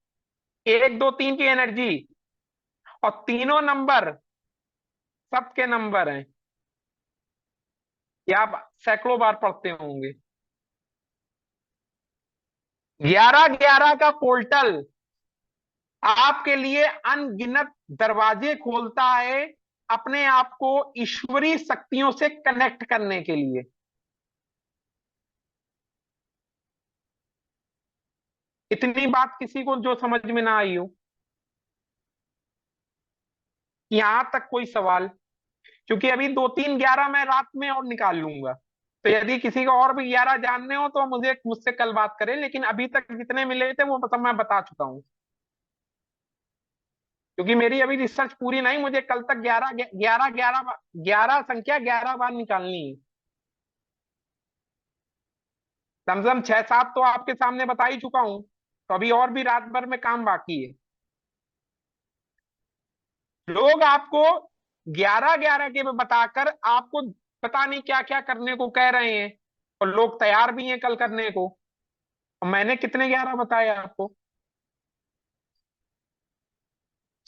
1, 2, 3 की एनर्जी। और तीनों नंबर सबके नंबर हैं। ये आप सैकड़ों बार पढ़ते होंगे। 11-11 का पोर्टल आपके लिए अनगिनत दरवाजे खोलता है अपने आप को ईश्वरीय शक्तियों से कनेक्ट करने के लिए। इतनी बात किसी को जो समझ में ना आई हो, यहां तक कोई सवाल? क्योंकि अभी 2, 3, 11 मैं रात में और निकाल लूंगा। तो यदि किसी को और भी 11 जानने हो तो मुझे मुझसे कल बात करें, लेकिन अभी तक जितने मिले थे वो सब मैं बता चुका हूं। क्योंकि मेरी अभी रिसर्च पूरी नहीं, मुझे कल तक 11, 11, 11, 11 संख्या 11 बार निकालनी है। कम से कम 6-7 तो आपके सामने बता ही चुका हूं, तो अभी और भी रात भर में काम बाकी है। लोग आपको 11-11 के में बताकर आपको पता नहीं क्या क्या करने को कह रहे हैं, और लोग तैयार भी हैं कल करने को। और मैंने कितने 11 बताए आपको?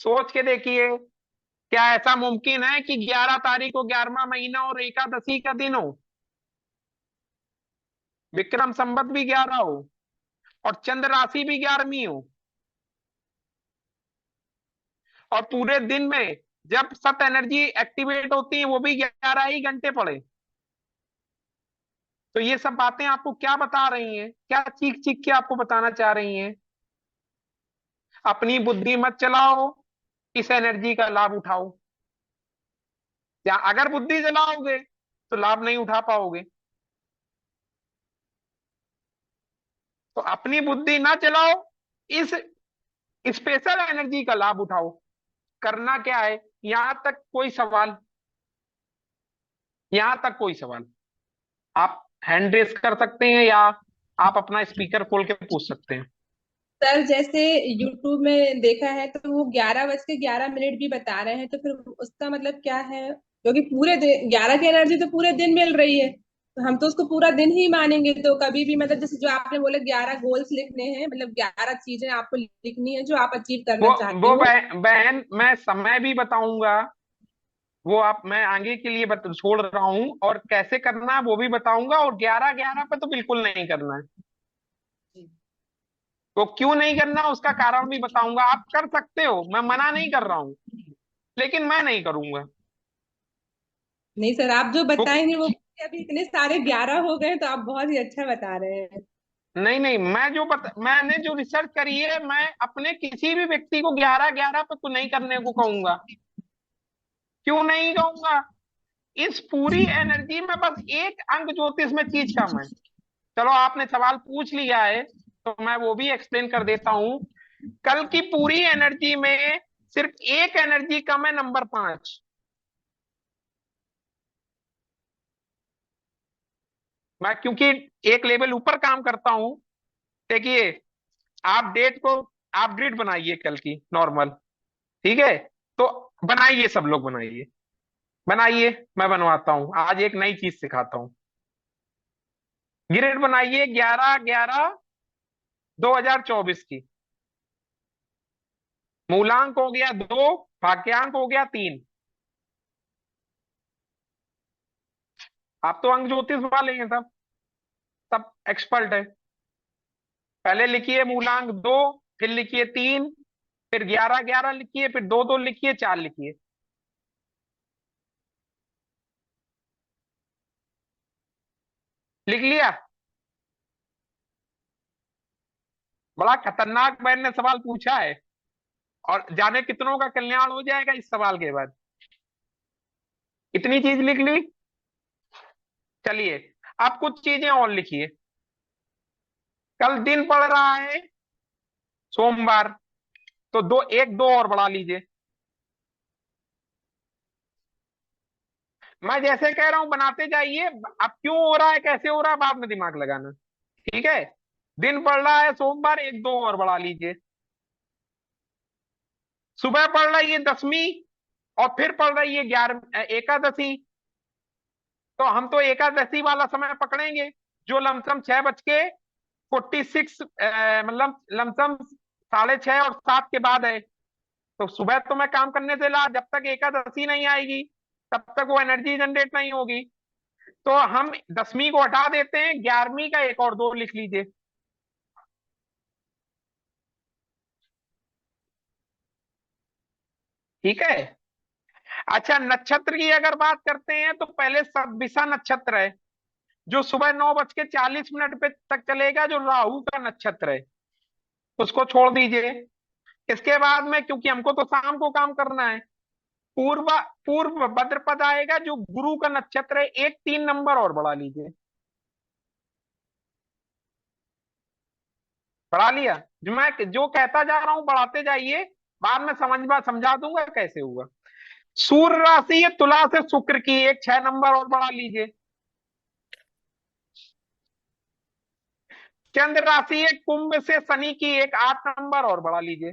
सोच के देखिए, क्या ऐसा मुमकिन है कि 11 तारीख को 11वां महीना और एकादशी का दिन हो, विक्रम संवत भी 11 हो, और चंद्र राशि भी 11वीं हो, और पूरे दिन में जब सत एनर्जी एक्टिवेट होती है वो भी 11 ही घंटे पड़े? तो ये सब बातें आपको क्या बता रही हैं? क्या चीख चीख के आपको बताना चाह रही हैं? अपनी बुद्धि मत चलाओ, इस एनर्जी का लाभ उठाओ। या अगर बुद्धि चलाओगे तो लाभ नहीं उठा पाओगे। तो अपनी बुद्धि ना चलाओ, इस स्पेशल एनर्जी का लाभ उठाओ। करना क्या है? यहां तक कोई सवाल? यहां तक कोई सवाल? आप हैंड रेस कर सकते हैं या आप अपना स्पीकर खोल के पूछ सकते हैं। सर जैसे यूट्यूब में देखा है तो वो 11:11 भी बता रहे हैं, तो फिर उसका मतलब क्या है? क्योंकि पूरे दिन 11 की एनर्जी तो पूरे दिन मिल रही है, तो हम तो उसको पूरा दिन ही मानेंगे। तो कभी भी मतलब जैसे जो आपने बोला 11 गोल्स लिखने हैं, मतलब 11 चीजें आपको लिखनी है जो आप अचीव करना चाहते वो हो। बहन, मैं समय भी बताऊंगा। वो आप, मैं आगे के लिए छोड़ रहा हूं, और कैसे करना है वो भी बताऊंगा। और 11-11 पे तो बिल्कुल नहीं करना है। तो क्यों नहीं करना उसका कारण भी बताऊंगा। आप कर सकते हो, मैं मना नहीं कर रहा हूं, लेकिन मैं नहीं करूंगा। नहीं सर, आप जो वो बताएंगे वो अभी इतने सारे 11 हो गए तो आप बहुत ही अच्छा बता रहे हैं। नहीं नहीं, मैंने जो रिसर्च करी है, मैं अपने किसी भी व्यक्ति को 11-11 पे तो नहीं करने को कहूंगा। क्यों नहीं कहूंगा? इस पूरी एनर्जी में बस एक अंक ज्योतिष में चीज कम है। चलो आपने सवाल पूछ लिया है तो मैं वो भी एक्सप्लेन कर देता हूं। कल की पूरी एनर्जी में सिर्फ एक एनर्जी कम है, नंबर 5। मैं क्योंकि एक लेवल ऊपर काम करता हूं। देखिए, आप डेट को, आप ग्रिड बनाइए कल की नॉर्मल, ठीक है? तो बनाइए, सब लोग बनाइए, बनाइए। मैं बनवाता हूं, आज एक नई चीज सिखाता हूं। ग्रिड बनाइए 11-11-2024 की। मूलांक हो गया 2, भाग्यांक हो गया 3। आप तो अंक ज्योतिष वाले हैं, सब सब एक्सपर्ट है। पहले लिखिए मूलांक 2, फिर लिखिए 3, फिर 11 11 लिखिए, फिर 2 2 लिखिए, 4 लिखिए। लिख लिया? बड़ा खतरनाक मैंने ने सवाल पूछा है, और जाने कितनों का कल्याण हो जाएगा इस सवाल के बाद। इतनी चीज लिख ली। चलिए, अब कुछ चीजें और लिखिए। कल दिन पड़ रहा है सोमवार, तो दो, एक दो और बढ़ा लीजिए। मैं जैसे कह रहा हूं बनाते जाइए। अब क्यों हो रहा है, कैसे हो रहा है, बाद में दिमाग लगाना। ठीक है? दिन पड़ रहा है सोमवार, एक दो और बढ़ा लीजिए। सुबह पड़ रही है दसवीं, और फिर पड़ रही है 11 एकादशी। तो हम तो एकादशी वाला समय पकड़ेंगे, जो लमसम 6:46, मतलब लमसम 6:30 और 7 के बाद है। तो सुबह तो मैं काम करने से ला, जब तक एकादशी नहीं आएगी तब तक वो एनर्जी जनरेट नहीं होगी। तो हम दसवीं को हटा देते हैं, 11वीं का एक और दो लिख लीजिए। ठीक है? अच्छा, नक्षत्र की अगर बात करते हैं तो पहले सतभिषा नक्षत्र है, जो सुबह 9:40 पे तक चलेगा, जो राहु का नक्षत्र है, उसको छोड़ दीजिए। इसके बाद में, क्योंकि हमको तो शाम को काम करना है, पूर्व पूर्व भद्रपद आएगा, जो गुरु का नक्षत्र है। एक 3 नंबर और बढ़ा लीजिए। बढ़ा लिया? जो मैं जो कहता जा रहा हूं बढ़ाते जाइए, बाद में समझा दूंगा कैसे हुआ। सूर्य राशि है तुला से शुक्र की, एक 6 नंबर और बढ़ा लीजिए। चंद्र राशि है कुंभ से शनि की, एक 8 नंबर और बढ़ा लीजिए।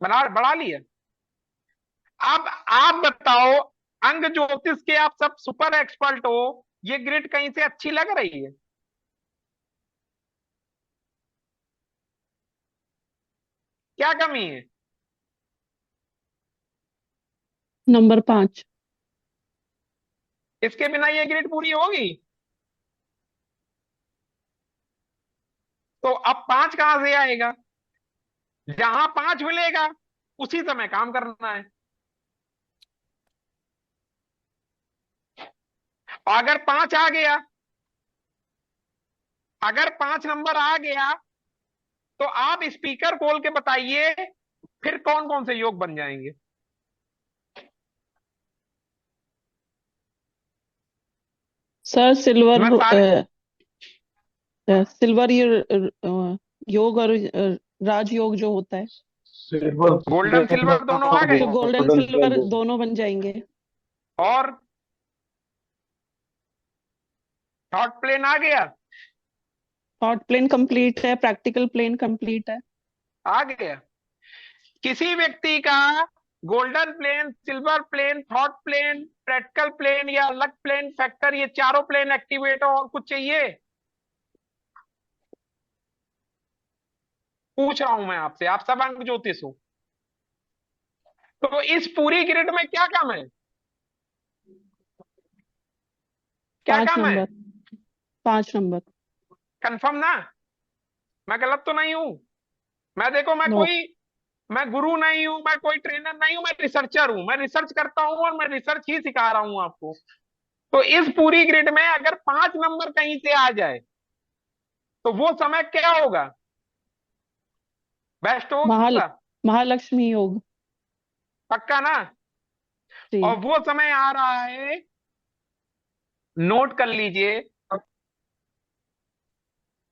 बढ़ा लिया? अब आप बताओ, अंग ज्योतिष के आप सब सुपर एक्सपर्ट हो, ये ग्रिड कहीं से अच्छी लग रही है? क्या कमी है? नंबर 5। इसके बिना ये ग्रिड पूरी होगी? तो अब 5 कहां से आएगा? जहां 5 मिलेगा उसी समय काम करना है। और अगर 5 आ गया, अगर 5 नंबर आ गया, तो आप स्पीकर खोल के बताइए फिर कौन कौन से योग बन जाएंगे। सर सिल्वर मैं सारे सिल्वर ये योग और राजयोग जो होता है, सिल्वर गोल्डन प्लेन सिल्वर दोनों आ गए, तो गोल्डन गोल्डन सिल्वर प्लेन दोनों बन जाएंगे। और थॉट प्लेन आ गया? थॉट प्लेन कंप्लीट है, प्रैक्टिकल प्लेन कंप्लीट है। आ गया। किसी व्यक्ति का golden plane, silver plane, thought plane, practical plane या लक प्लेन, फैक्टर, ये चारों प्लेन एक्टिवेट हो, और कुछ चाहिए? पूछ रहा हूं मैं आपसे, आप सब अंक ज्योतिष हो। तो इस पूरी ग्रिड में क्या कम है? क्या 5 कम है? Number, 5 number. कंफर्म ना? मैं गलत तो नहीं हूं? मैं देखो, नो। मैं गुरु नहीं हूं, मैं कोई ट्रेनर नहीं हूं, मैं रिसर्चर हूं। मैं रिसर्च करता हूं और मैं रिसर्च ही सिखा रहा हूं आपको। तो इस पूरी ग्रिड में अगर 5 नंबर कहीं से आ जाए, तो वो समय क्या होगा? बेस्ट महाल होगा? महालक्ष्मी योग। पक्का ना? और जी। वो समय आ रहा है, नोट कर लीजिए।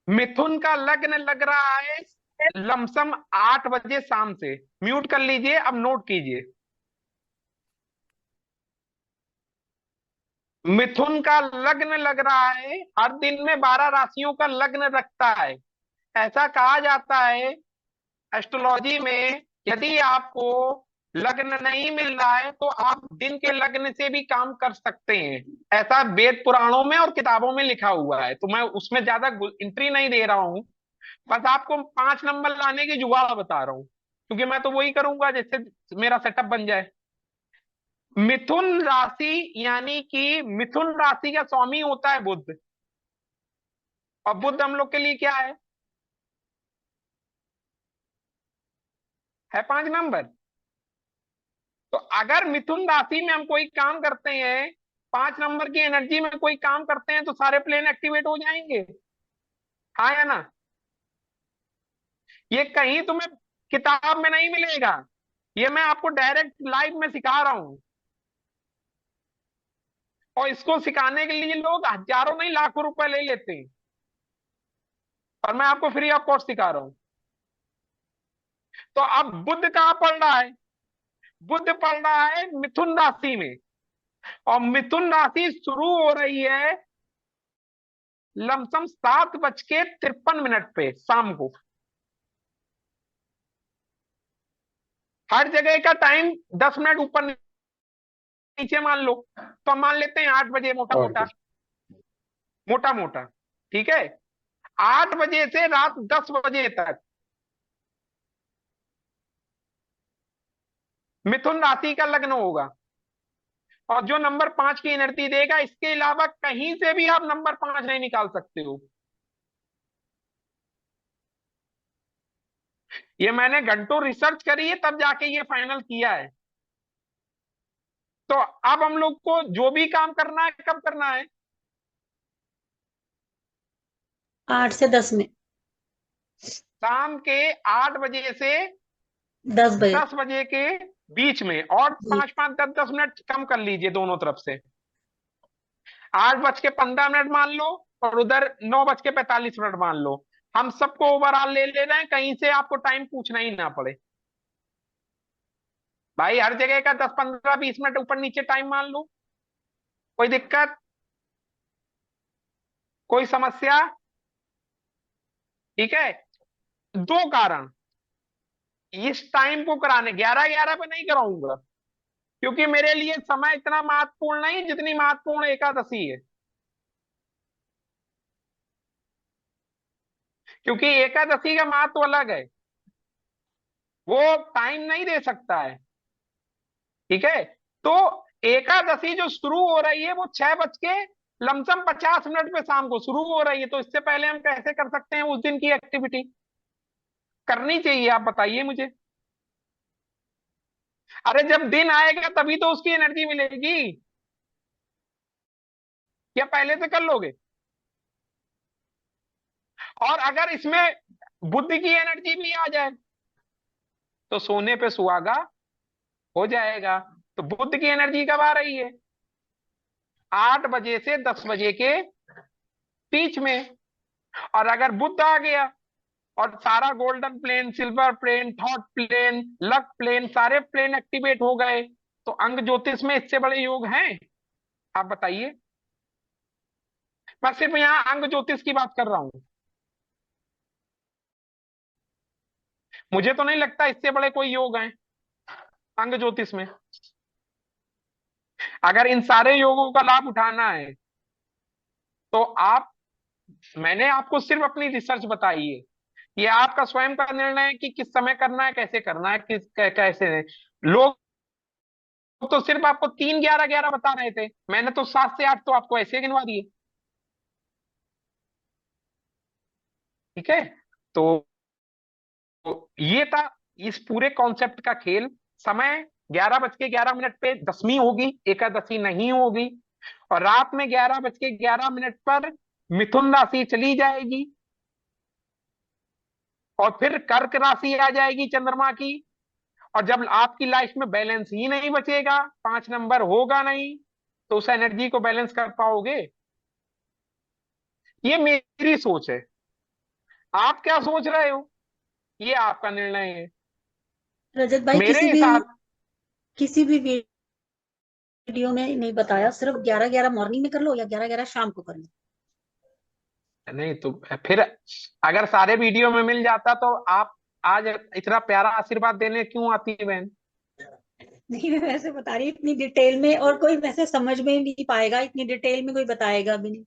मिथुन का लग्न लग रहा है लमसम 8 बजे शाम से। म्यूट कर लीजिए, अब नोट कीजिए। मिथुन का लग्न लग रहा है, हर दिन में 12 राशियों का लग्न रखता है। ऐसा कहा जाता है एस्ट्रोलॉजी में, यदि आपको लग्न नहीं मिल रहा है तो आप दिन के लग्न से भी काम कर सकते हैं। ऐसा वेद पुराणों में और किताबों में लिखा हुआ है, तो मैं उसमें ज्यादा एंट्री नहीं दे रहा हूं। बस आपको 5 नंबर लाने की जुगाड़ बता रहा हूं, क्योंकि मैं तो वही करूंगा जिससे मेरा सेटअप बन जाए। मिथुन राशि यानी कि मिथुन राशि का स्वामी होता है बुध, और बुध हम लोग के लिए क्या है 5 नंबर। तो अगर मिथुन राशि में हम कोई काम करते हैं, 5 नंबर की एनर्जी में कोई काम करते हैं, तो सारे प्लेन एक्टिवेट हो जाएंगे, हाँ या ना। ये कहीं तुम्हें किताब में नहीं मिलेगा, ये मैं आपको डायरेक्ट लाइव में सिखा रहा हूं। और इसको सिखाने के लिए लोग हजारों नहीं लाखों रुपए ले लेते हैं, और मैं आपको फ्री ऑफ कॉस्ट सिखा रहा हूं। तो अब बुध कहां पड़ रहा है? बुध पड़ रहा है मिथुन राशि में, और मिथुन राशि शुरू हो रही है लमसम 7:53 पे शाम को। हर जगह का टाइम 10 मिनट ऊपर नीचे मान लो, तो हम मान लेते हैं 8 बजे, मोटा मोटा, मोटा मोटा, ठीक है। 8 बजे से रात 10 बजे तक मिथुन राशि का लग्न होगा, और जो नंबर 5 की एनर्जी देगा, इसके अलावा कहीं से भी आप नंबर 5 नहीं निकाल सकते हो। ये मैंने घंटों रिसर्च करी है, तब जाके ये फाइनल किया है। तो अब हम लोग को जो भी काम करना है, कब करना है? 8 से 10 में। शाम के 8 बजे से 10 बजे। 10 बजे के बीच में, और जी। 5 5 10 10 मिनट कम कर लीजिए दोनों तरफ से। 8:15 मान लो, और उधर 9:45 मान लो। हम सबको ओवरऑल ले ले रहे हैं, कहीं से आपको टाइम पूछना ही ना पड़े। भाई हर जगह का 10 15 20 मिनट ऊपर नीचे टाइम मान लो, कोई दिक्कत, कोई समस्या? ठीक है। दो कारण इस टाइम को कराने, 11 11 पे नहीं कराऊंगा, क्योंकि मेरे लिए समय इतना महत्वपूर्ण नहीं जितनी महत्वपूर्ण एकादशी है। क्योंकि एकादशी का महत्व अलग है, वो टाइम नहीं दे सकता है, ठीक है। तो एकादशी जो शुरू हो रही है वो 6:50 पे शाम को शुरू हो रही है, तो इससे पहले हम कैसे कर सकते हैं उस दिन की एक्टिविटी? करनी चाहिए, आप बताइए मुझे। अरे जब दिन आएगा तभी तो उसकी एनर्जी मिलेगी, या पहले से कर लोगे? और अगर इसमें बुद्धि की एनर्जी भी आ जाए, तो सोने पे सुहागा हो जाएगा। तो बुद्ध की एनर्जी कब आ रही है? 8 बजे से 10 बजे के बीच में। और अगर बुद्ध आ गया और सारा golden plane, silver plane, thought plane, luck plane, सारे प्लेन एक्टिवेट हो गए, तो अंग ज्योतिष में इससे बड़े योग हैं? आप बताइए। मैं सिर्फ यहाँ अंग ज्योतिष की बात कर रहा हूं, मुझे तो नहीं लगता इससे बड़े कोई योग हैं अंग ज्योतिष में। अगर इन सारे योगों का लाभ उठाना है, तो आप, मैंने आपको सिर्फ अपनी रिसर्च बताई है, ये आपका स्वयं का निर्णय है कि किस समय करना है, कैसे करना है, कैसे नहीं। लोग तो सिर्फ आपको 3 11 11 बता रहे थे, मैंने तो 7 से 8 तो आपको ऐसे गिनवा दिए, ठीक है। तो ये था इस पूरे कॉन्सेप्ट का खेल। समय 11:11 पे दसवीं होगी, एकादशी नहीं होगी, और रात में 11:11 पर मिथुन राशि चली जाएगी, और फिर कर्क राशि आ जाएगी चंद्रमा की। और जब आपकी लाइफ में बैलेंस ही नहीं बचेगा, 5 नंबर होगा नहीं, तो उस एनर्जी को बैलेंस कर पाओगे? ये मेरी सोच है, आप क्या सोच रहे हो ये आपका निर्णय है। रजत भाई मेरे हिसाब, किसी भी वीडियो में नहीं बताया, सिर्फ 11 11 मॉर्निंग में कर लो या 11 11 शाम को कर लो। नहीं तो फिर अगर सारे वीडियो में मिल जाता, तो आप आज इतना प्यारा आशीर्वाद देने क्यों आती है बहन? नहीं, मैं वैसे बता रही हूँ, इतनी डिटेल में और कोई वैसे समझ में नहीं पाएगा, इतनी डिटेल में कोई बताएगा भी नहीं।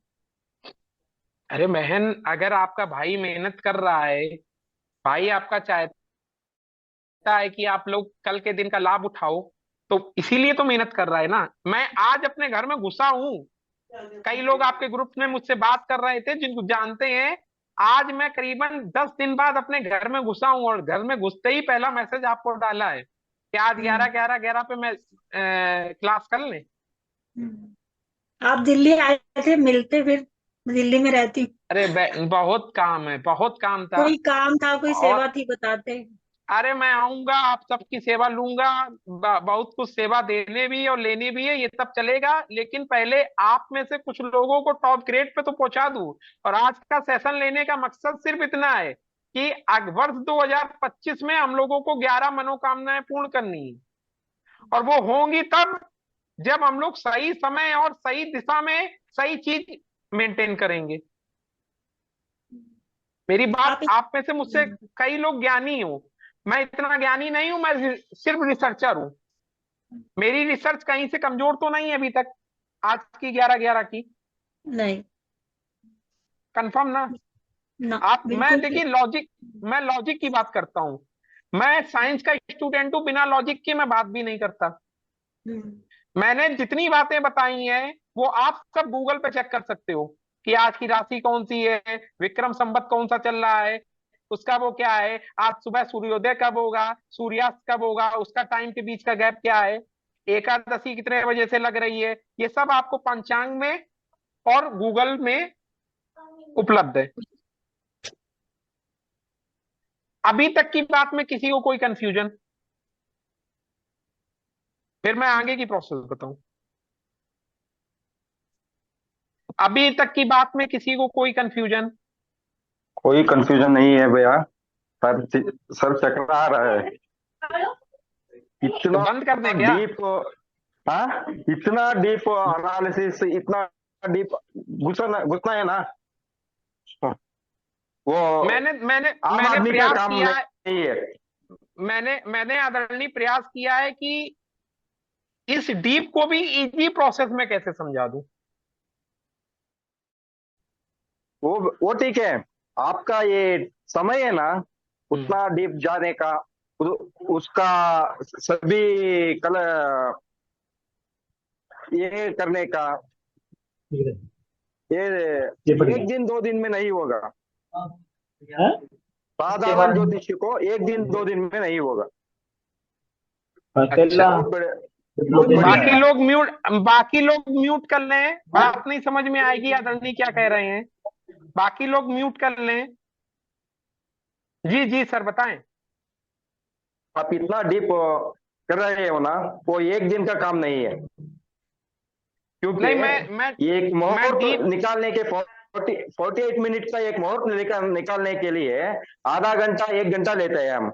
अरे बहन, अगर आपका भाई मेहनत कर रहा है, भाई आपका चाहता है कि आप लोग कल के दिन का लाभ उठाओ, तो इसीलिए तो मेहनत कर रहा है ना। मैं आज अपने घर में घुसा हूं, कई लोग आपके ग्रुप में मुझसे बात कर रहे थे जिनको जानते हैं। आज मैं करीबन 10 दिन बाद अपने घर में घुसा हूं, और घर में घुसते ही पहला मैसेज आपको डाला है कि आज 11 पे मैं क्लास कर लें। आप दिल्ली आए थे, मिलते फिर, दिल्ली में रहती। अरे बहुत काम है, बहुत काम था। कोई काम था, कोई और सेवा थी, बताते। अरे मैं आऊंगा, आप सबकी सेवा लूंगा। बहुत कुछ सेवा देने भी और लेने भी है, ये सब चलेगा, लेकिन पहले आप में से कुछ लोगों को टॉप ग्रेड पे तो पहुंचा दूं। और आज का सेशन लेने का मकसद सिर्फ इतना है कि वर्ष 2025 में हम लोगों को 11 मनोकामनाएं पूर्ण करनी है। और वो होंगी तब जब हम लोग सही समय और सही दिशा में सही चीज मेंटेन करेंगे। मेरी बात, आप आप में से मुझसे कई लोग ज्ञानी हो, मैं इतना ज्ञानी नहीं हूं, मैं सिर्फ रिसर्चर हूं। मेरी रिसर्च कहीं से कमजोर तो नहीं है अभी तक, आज की 11 की। नहीं, कंफर्म ना? ना, आप, मैं बिल्कुल देखिए लॉजिक, मैं लॉजिक की बात करता हूं। मैं साइंस का स्टूडेंट हूं, बिना लॉजिक के मैं बात भी नहीं करता। हम्म, मैंने जितनी बातें बताई हैं वो आप सब गूगल पे चेक कर सकते हो कि आज की राशि कौन सी है, विक्रम संवत कौन सा चल रहा है, उसका वो क्या है, आज सुबह सूर्योदय कब होगा, सूर्यास्त कब होगा, उसका टाइम के बीच का गैप क्या है, एकादशी कितने बजे से लग रही है, ये सब आपको पंचांग में और गूगल में उपलब्ध है। अभी तक की बात में किसी को कोई कंफ्यूजन? फिर मैं आगे की प्रोसेस बताऊं। अभी तक की बात में किसी को कोई कंफ्यूजन? कोई कंफ्यूजन नहीं है भैया। सर सर चकरा आ रहा है तो इतना बंद कर दें क्या? डीप। हाँ, इतना डीप एनालिसिस, इतना डीप घुसना घुसना है ना, वो मैंने मैंने आम मैंने आदमी का प्रयास काम किया है, नहीं है। मैंने आदरणीय प्रयास किया है कि इस डीप को भी इजी प्रोसेस में कैसे समझा दूं। वो ठीक है। आपका ये समय है ना उतना डीप जाने का, उसका सभी कल ये करने का, ये एक दिन दो दिन में नहीं होगा। साधारण ज्योतिषी को एक दिन दो दिन में नहीं होगा। अच्छा, बहुत बढ़िया बाकी है। लोग म्यूट, बाकी लोग म्यूट कर लें, बात नहीं समझ में आएगी आदरणीय क्या कह रहे हैं। बाकी लोग म्यूट कर लें। जी जी सर बताएं। आप इतना डीप कर रहे हो ना, वो एक दिन का काम नहीं है, क्योंकि नहीं, मैं ये एक मैं मुहूर्त डीप, निकालने के 48 मिनट का एक मुहूर्त निकालने के लिए आधा घंटा एक घंटा लेते हैं हम।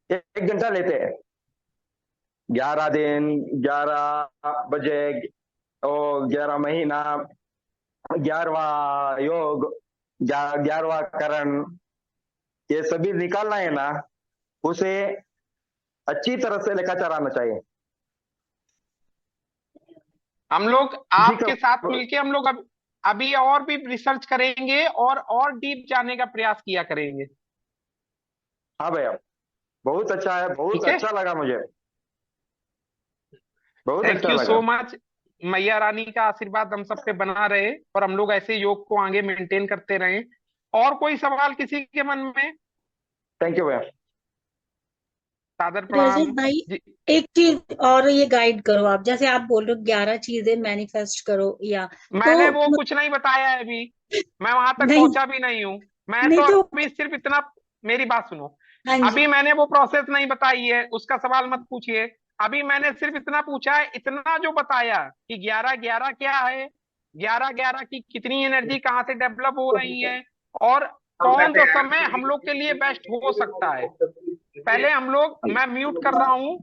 एक घंटा लेते हैं। 11 दिन, 11 बजे, और 11 महीना, 11वां योग, 11वां करण, ये सभी निकालना है ना, उसे अच्छी तरह से लेकर आना चाहिए। हम लोग किसी आपके साथ का मिलके हम लोग अभी और भी रिसर्च करेंगे और डीप जाने का प्रयास किया करेंगे। हाँ भैया, बहुत अच्छा है, बहुत ठीक है, अच्छा लगा मुझे, बहुत थैंक अच्छा यू लगा। So much. मैया रानी का आशीर्वाद हम सब पे बना रहे, और हम लोग ऐसे योग को आगे मेंटेन करते रहें। और कोई सवाल किसी के मन में? थैंक यू भैया। सादर रजत प्रणाम भाई, जी। एक चीज और ये गाइड करो आप, जैसे आप बोल रहे हो 11 चीजें मैनिफेस्ट करो, या तो मैंने वो कुछ नहीं बताया है अभी, मैं वहां तक नहीं, पहुंचा भी नहीं हूं। मैं नहीं तो तो, अभी सिर्फ इतना, मेरी बात सुनो। हाँ जी, अभी मैंने वो प्रोसेस नहीं बताई है, उसका सवाल मत पूछिए। अभी मैंने सिर्फ इतना पूछा है, इतना जो बताया कि 11 11 क्या है, 11 11 की कितनी एनर्जी कहाँ से डेवलप हो रही है, और कौन सा समय हम लोग के लिए बेस्ट हो सकता है। पहले हम लोग, मैं म्यूट कर रहा हूं।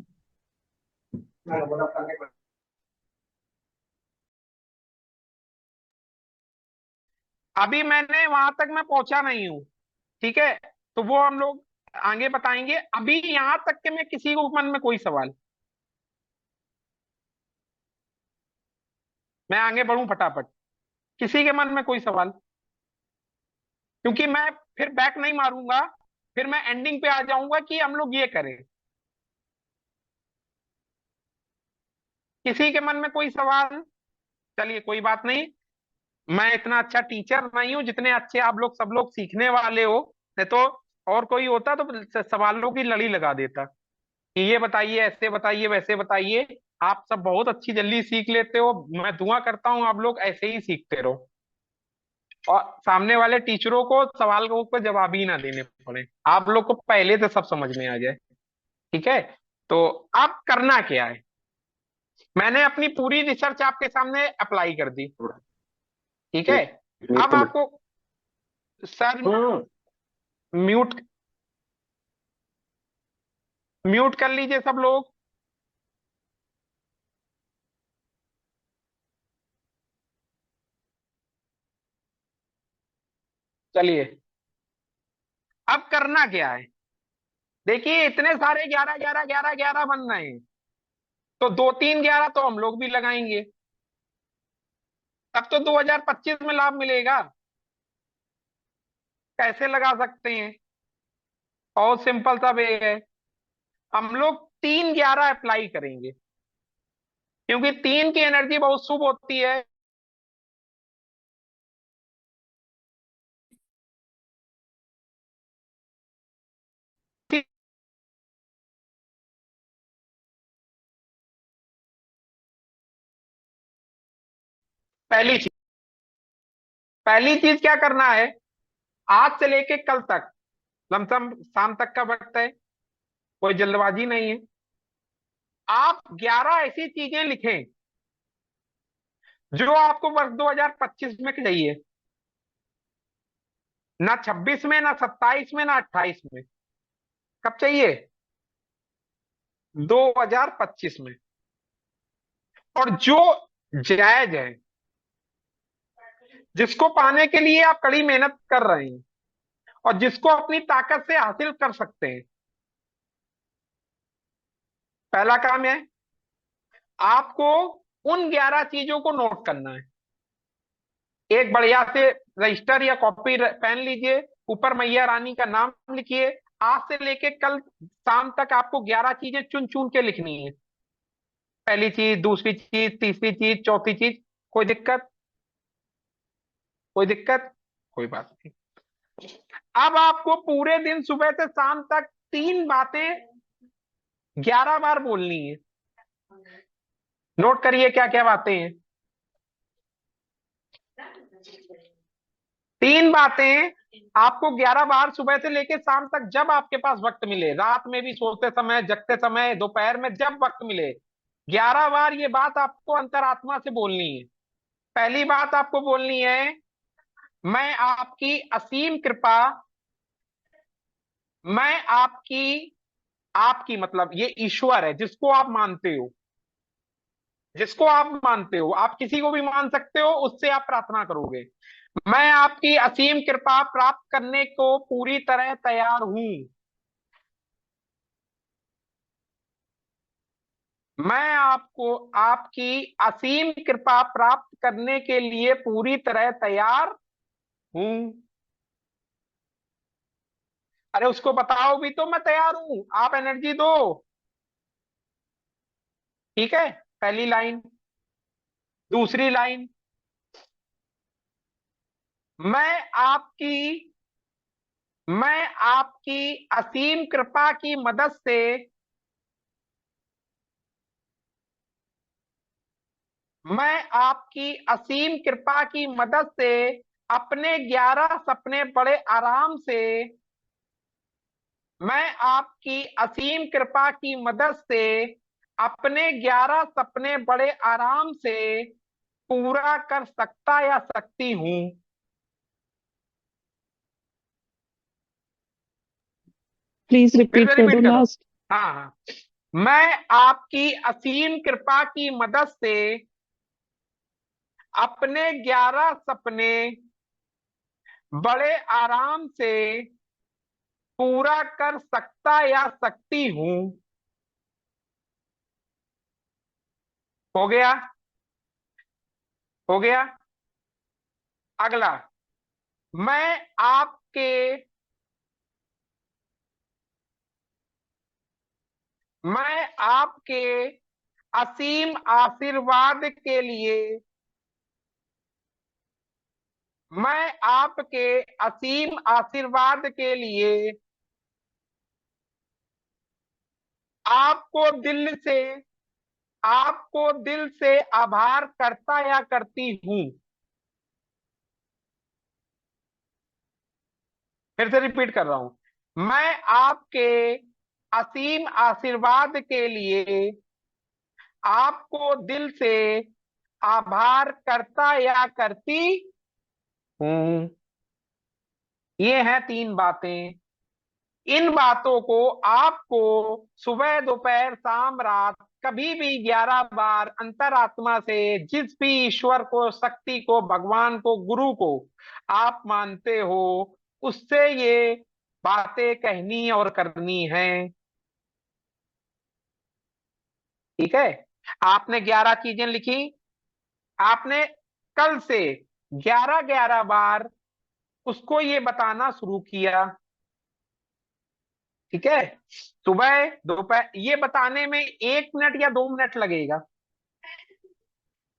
अभी मैंने वहां तक मैं पहुंचा नहीं हूं, ठीक है, तो वो हम लोग आगे बताएंगे। अभी यहां तक के मैं किसी को मन में कोई सवाल, मैं आगे बढ़ूं फटाफट, किसी के मन में कोई सवाल? क्योंकि मैं फिर बैक नहीं मारूंगा, फिर मैं एंडिंग पे आ जाऊंगा कि हम लोग ये करें। किसी के मन में कोई सवाल? चलिए कोई बात नहीं, मैं इतना अच्छा टीचर नहीं हूं जितने अच्छे आप लोग सब लोग सीखने वाले हो। नहीं तो और कोई होता तो सवालों की लड़ी लगा देता कि ये बताइए, ऐसे बताइए, वैसे बताइए। आप सब बहुत अच्छी जल्दी सीख लेते हो, मैं दुआ करता हूँ आप लोग ऐसे ही सीखते रहो और सामने वाले टीचरों को सवाल को जवाब ही ना देने पड़े, आप लोग को पहले से सब समझ में आ जाए। ठीक है, तो अब करना क्या है, मैंने अपनी पूरी रिसर्च आपके सामने अप्लाई कर दी। ठीक है, अब आपको सर म्यूट म्यूट कर लीजिए सब लोग। चलिए, अब करना क्या है, देखिए इतने सारे 11 11 11 11 बन रहे हैं, तो 2 3 11 तो हम लोग भी लगाएंगे, तब तो 2025 में लाभ मिलेगा। कैसे लगा सकते हैं? बहुत सिंपल सा वे है, हम लोग 3 11 अप्लाई करेंगे, क्योंकि 3 की एनर्जी बहुत शुभ होती है। पहली पहली चीज क्या करना है, आज से लेके कल तक, लमसम शाम तक का वक्त है, कोई जल्दबाजी नहीं है। आप 11 ऐसी चीजें लिखें जो आपको वर्ष 2025 में चाहिए, ना 26 में, ना 27 में, ना 28 में। कब चाहिए? 2025 में। और जो जायज है, जिसको पाने के लिए आप कड़ी मेहनत कर रहे हैं और जिसको अपनी ताकत से हासिल कर सकते हैं। पहला काम है, आपको उन 11 चीजों को नोट करना है। एक बढ़िया से रजिस्टर या कॉपी पेन लीजिए, ऊपर मैया रानी का नाम लिखिए। आज से लेके कल शाम तक आपको 11 चीजें चुन चुन के लिखनी है। पहली चीज, दूसरी चीज, तीसरी चीज, चौथी चीज। कोई दिक्कत? कोई दिक्कत? कोई बात नहीं। अब आपको पूरे दिन सुबह से शाम तक 3 बातें 11 बार बोलनी है। नोट करिए क्या क्या बातें हैं। 3 बातें आपको 11 बार सुबह से लेकर शाम तक, जब आपके पास वक्त मिले, रात में भी, सोते समय, जगते समय, दोपहर में, जब वक्त मिले, 11 बार ये बात आपको अंतरात्मा से बोलनी है। पहली बात आपको बोलनी है, मैं आपकी असीम कृपा, मैं आपकी, आपकी मतलब ये ईश्वर है जिसको आप मानते हो, जिसको आप मानते हो, आप किसी को भी मान सकते हो, उससे आप प्रार्थना करोगे। मैं आपकी असीम कृपा प्राप्त करने को पूरी तरह तैयार हूं। मैं आपको आपकी असीम कृपा प्राप्त करने के लिए पूरी तरह तैयार हूं। अरे उसको बताओ भी तो मैं तैयार हूं, आप एनर्जी दो। ठीक है, पहली लाइन। दूसरी लाइन, मैं आपकी मैं आपकी असीम कृपा की मदद से, मैं आपकी असीम कृपा की मदद से अपने 11 सपने बड़े आराम से, मैं आपकी असीम कृपा की मदद से अपने 11 सपने बड़े आराम से पूरा कर सकता या सकती हूं। प्लीज फिर रिपीट से कर रिपीट दो करो। लास्ट। हाँ हाँ, मैं आपकी असीम कृपा की मदद से अपने 11 सपने बड़े आराम से पूरा कर सकता या सकती हूं। हो गया? हो गया? अगला, मैं आपके मैं आपके असीम आशीर्वाद के लिए, मैं आपके असीम आशीर्वाद के लिए आपको दिल से, आपको दिल से आभार करता या करती हूं। फिर से रिपीट कर रहा हूं, मैं आपके असीम आशीर्वाद के लिए आपको दिल से आभार करता या करती हूं। ये हैं 3 बातें। इन बातों को आपको सुबह दोपहर शाम रात कभी भी 11 बार अंतरात्मा से, जिस भी ईश्वर को, शक्ति को, भगवान को, गुरु को आप मानते हो, उससे ये बातें कहनी और करनी है। ठीक है, आपने 11 चीजें लिखी। आपने कल से 11-11 बार उसको ये बताना शुरू किया। ठीक है, सुबह दोपहर ये बताने में 1 मिनट या 2 मिनट लगेगा।